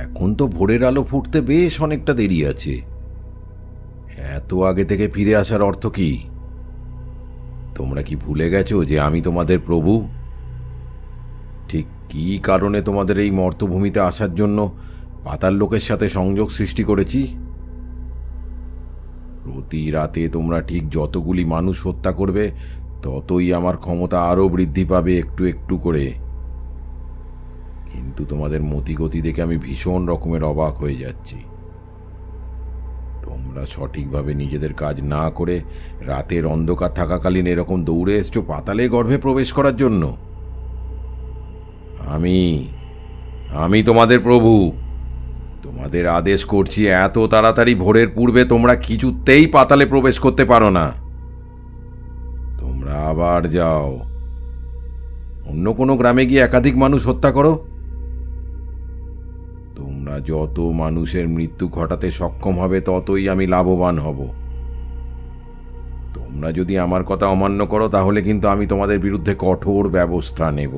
এখন তো ভোরের আলো ফুটতে বেশ অনেকটা দেরি আছে। এত আগে থেকে ফিরে আসার অর্থ কি? তোমরা কি ভুলে গেছো যে আমি তোমাদের প্রভু? ঠিক কি কারণে তোমাদের এই মর্তভূমিতে আসার জন্য পাতাল লোকের সাথে সংযোগ সৃষ্টি করেছি? প্রতি রাতে তোমরা ঠিক যতগুলি মানুষ হত্যা করবে ততই আমার ক্ষমতা আরও বৃদ্ধি পাবে একটু একটু করে। কিন্তু তোমাদের মতিগতি দেখে আমি ভীষণ রকমের অবাক হয়ে যাচ্ছি। তোমরা সঠিকভাবে নিজেদের কাজ না করে রাতের অন্ধকার থাকাকালীন এরকম দৌড়ে এসছো পাতালের গর্ভে প্রবেশ করার জন্য। আমি তোমাদের প্রভু, তোমাদের আদেশ করছি, এত তাড়াতাড়ি ভোরের পূর্বে তোমরা কিছুতেই পাতালে প্রবেশ করতে পারো না। তোমরা আবার যাও, অন্য কোনো গ্রামে গিয়ে একাধিক মানুষ হত্যা করো। তোমরা যত মানুষের মৃত্যু ঘটাতে সক্ষম হবে ততই আমি লাভবান হব। তোমরা যদি আমার কথা অমান্য করো তাহলে কিন্তু আমি তোমাদের বিরুদ্ধে কঠোর ব্যবস্থা নেব।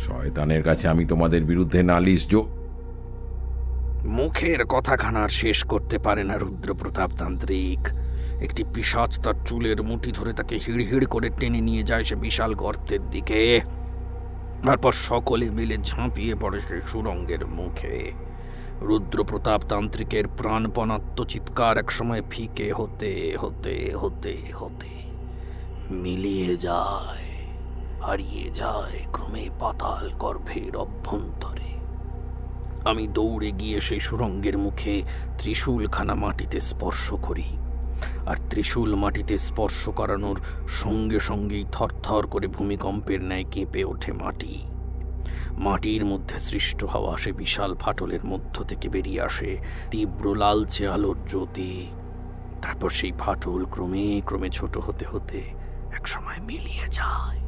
শয়তানের কাছে আমি তোমাদের বিরুদ্ধে নালিশ মুখের কথাখানার শেষ করতে পারে না রুদ্রপ্রতাপ তান্ত্রিক। একটি পিশাচ তার চুলের মুঠি ধরে তাকে হিড় করে টেনে নিয়ে যায় সে বিশাল গর্তের দিকে। তারপর সকলে মিলে ঝাঁপিয়ে পড়ে সে সুরঙ্গের মুখে। রুদ্রপ্রতাপ তান্ত্রিকের প্রাণপণাত্ম চিৎকার একসময় ফিকে হতে হতে হতে হতে মিলিয়ে যায়, হারিয়ে যায় ক্রমে পাতাল গর্ভের অভ্যন্তরে। আমি দৌড়ে গিয়ে সেই সুরঙ্গের মুখে ত্রিশূলখানা মাটিতে স্পর্শ করি, আর ত্রিশূল মাটিতে স্পর্শ করানোর সঙ্গে সঙ্গেই থরথর করে ভূমিকম্পের ন্যায় কেঁপে ওঠে মাটি। মাটির মধ্যে সৃষ্ট হওয়া সে বিশাল ফাটলের মধ্য থেকে বেরিয়ে আসে তীব্র লালচে আলোর জ্যোতি। তারপর সেই ফাটল ক্রমে ক্রমে ছোট হতে হতে একসময় মিলিয়ে যায়।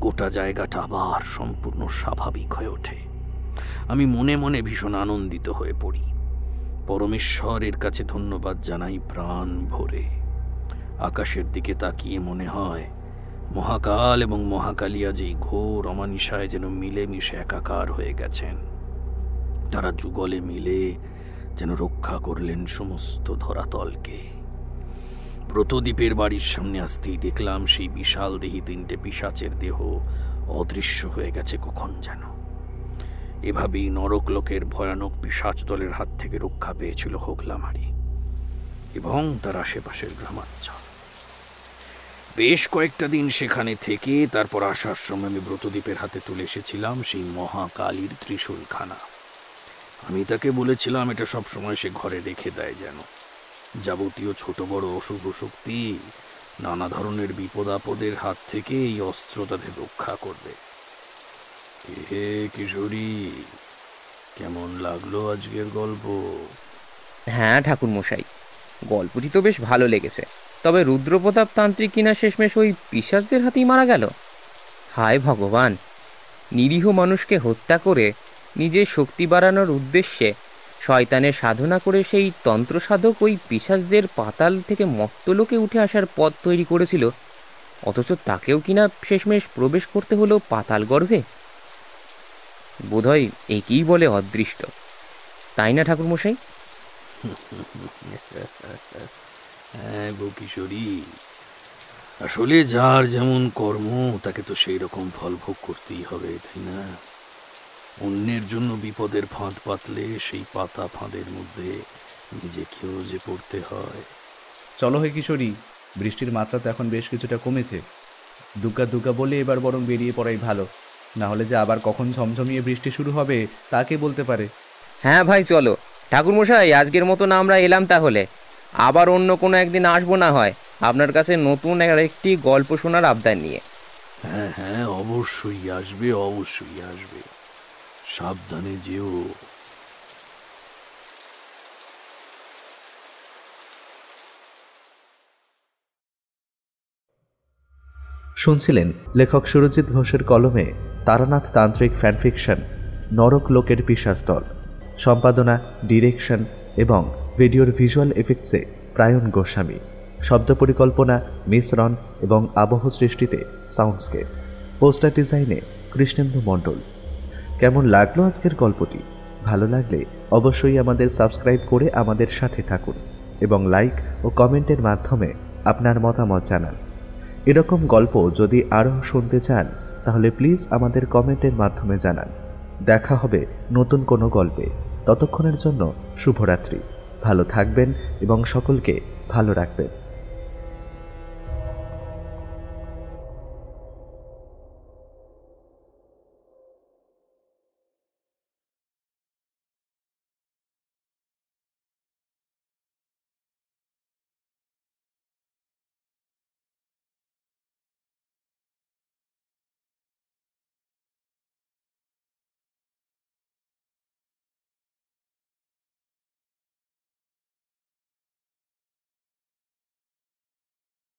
গোটা জায়গাটা আবার সম্পূর্ণ স্বাভাবিক হয়ে ওঠে। আমি মনে মনে ভীষণ আনন্দিত হয়ে পড়ি। পরমেশ্বরের কাছে ধন্যবাদ জানাই প্রাণ ভরে। আকাশের দিকে তাকিয়ে মনে হয় মহাকাল এবং মহাকালিয়া যেই ঘোর অমানিসায় যেন মিলেমিশে একাকার হয়ে গেছেন। তারা যুগলে মিলে যেন রক্ষা করলেন সমস্ত ধরাতলকে। ব্রতদ্বীপের বাড়ির সামনে আসতেই দেখলাম সেই বিশাল দেহী তিনটে পিশাচের দেহ অদৃশ্য হয়ে গেছে কখন যেন। এভাবেই নরকলোকের ভয়ানক পিশাচ দলের হাত থেকে রক্ষা পেয়েছিল হোগলামারি এবং তার আশেপাশের গ্রামাঞ্চল। বেশ কয়েকটা দিন সেখানে থেকে তারপর আসার সময় আমি ব্রতদ্বীপের হাতে তুলে এসেছিলাম সেই মহাকালীর ত্রিশূলখানা। আমি তাকে বলেছিলাম এটা সব সময় সে ঘরে রেখে দেয়, যেন যাবতীয় ছোট বড় অশুভ শক্তি, নানা ধরনের বিপদ আপদের হাত থেকে এই অস্ত্র তাদের রক্ষা করবে। হে কিশোরী, কেমন লাগলো আজকের গল্প? হ্যাঁ ঠাকুর মশাই, গল্পটি তো বেশ ভালো লেগেছে। তবে রুদ্রপ্রতাপ তান্ত্রিক কিনা শেষমেশ ওই পিশাচদের হাতেই মারা গেল। হায় ভগবান, নিরীহ মানুষকে হত্যা করে নিজের শক্তি বাড়ানোর উদ্দেশ্যে শয়তানের সাধনা করে সেই তন্ত্রসাধক ওই পিশাচদের পাতাল থেকে মর্তলোকে উঠে আসার পথ তৈরি করেছিল, অথচ তাকেও কিনা শেষমেশ প্রবেশ করতে হলো পাতাল গর্ভে। বোধহয় একেই বলে অদৃষ্ট, তাই না ঠাকুর মশাই? হ্যাঁ গো কিশোরী, আসলে যার যেমন কর্ম তাকে তো সেই রকম ফল ভোগ করতেই হবে, তাই না? অন্যের জন্য বিপদের ফাঁদ পাতলে সেই পাতা ফাঁদের মধ্যে নিজেকেও যে পড়তে হয়। চলো হে কিশোরী, বৃষ্টির মাত্রা তো এখন বেশ কিছুটা কমেছে। দুগ্গা দুগ্গা বলে এবার বরং বেরিয়ে পড়াই ভালো, না হলে যে আবার কখন ঝমঝমিয়ে বৃষ্টি শুরু হবে তাকে বলতে পারে। হ্যাঁ ভাই চলো। ঠাকুর মশাই, আজকের মতন আমরা এলাম তাহলে। আবার অন্য কোনো একদিন আসবো না হয় আপনার কাছে নতুন আরেকটি গল্প শোনার আবদার নিয়ে। হ্যাঁ হ্যাঁ, অবশ্যই আসবে, অবশ্যই আসবে। সাবধানে যেও। শুনছিলেন লেখক সুরজিৎ ঘোষের কলমে তারানাথ তান্ত্রিক ফ্যানফিকশন নরক লোকের পিশাচ দল। সম্পাদনা, ডিরেকশন এবং ভিডিওর ভিজুয়াল এফেক্টসে প্রায়ণ গোস্বামী। শব্দ পরিকল্পনা, মিশ্রণ এবং আবহ সৃষ্টিতে সাউন্ডস্কেপ। পোস্টার ডিজাইনে কৃষ্ণেন্দু মণ্ডল। কেমন লাগলো আজকের গল্পটি? ভালো লাগলে অবশ্যই আমাদের সাবস্ক্রাইব করে আমাদের সাথে থাকুন এবং লাইক ও কমেন্টের মাধ্যমে আপনার মতামত জানান। এরকম গল্প যদি আরও শুনতে চান তাহলে প্লিজ আমাদের কমেন্টের মাধ্যমে জানান। দেখা হবে নতুন কোনো গল্পে। ততক্ষণের জন্য শুভরাত্রি। ভালো থাকবেন এবং সকলকে ভালো রাখবেন।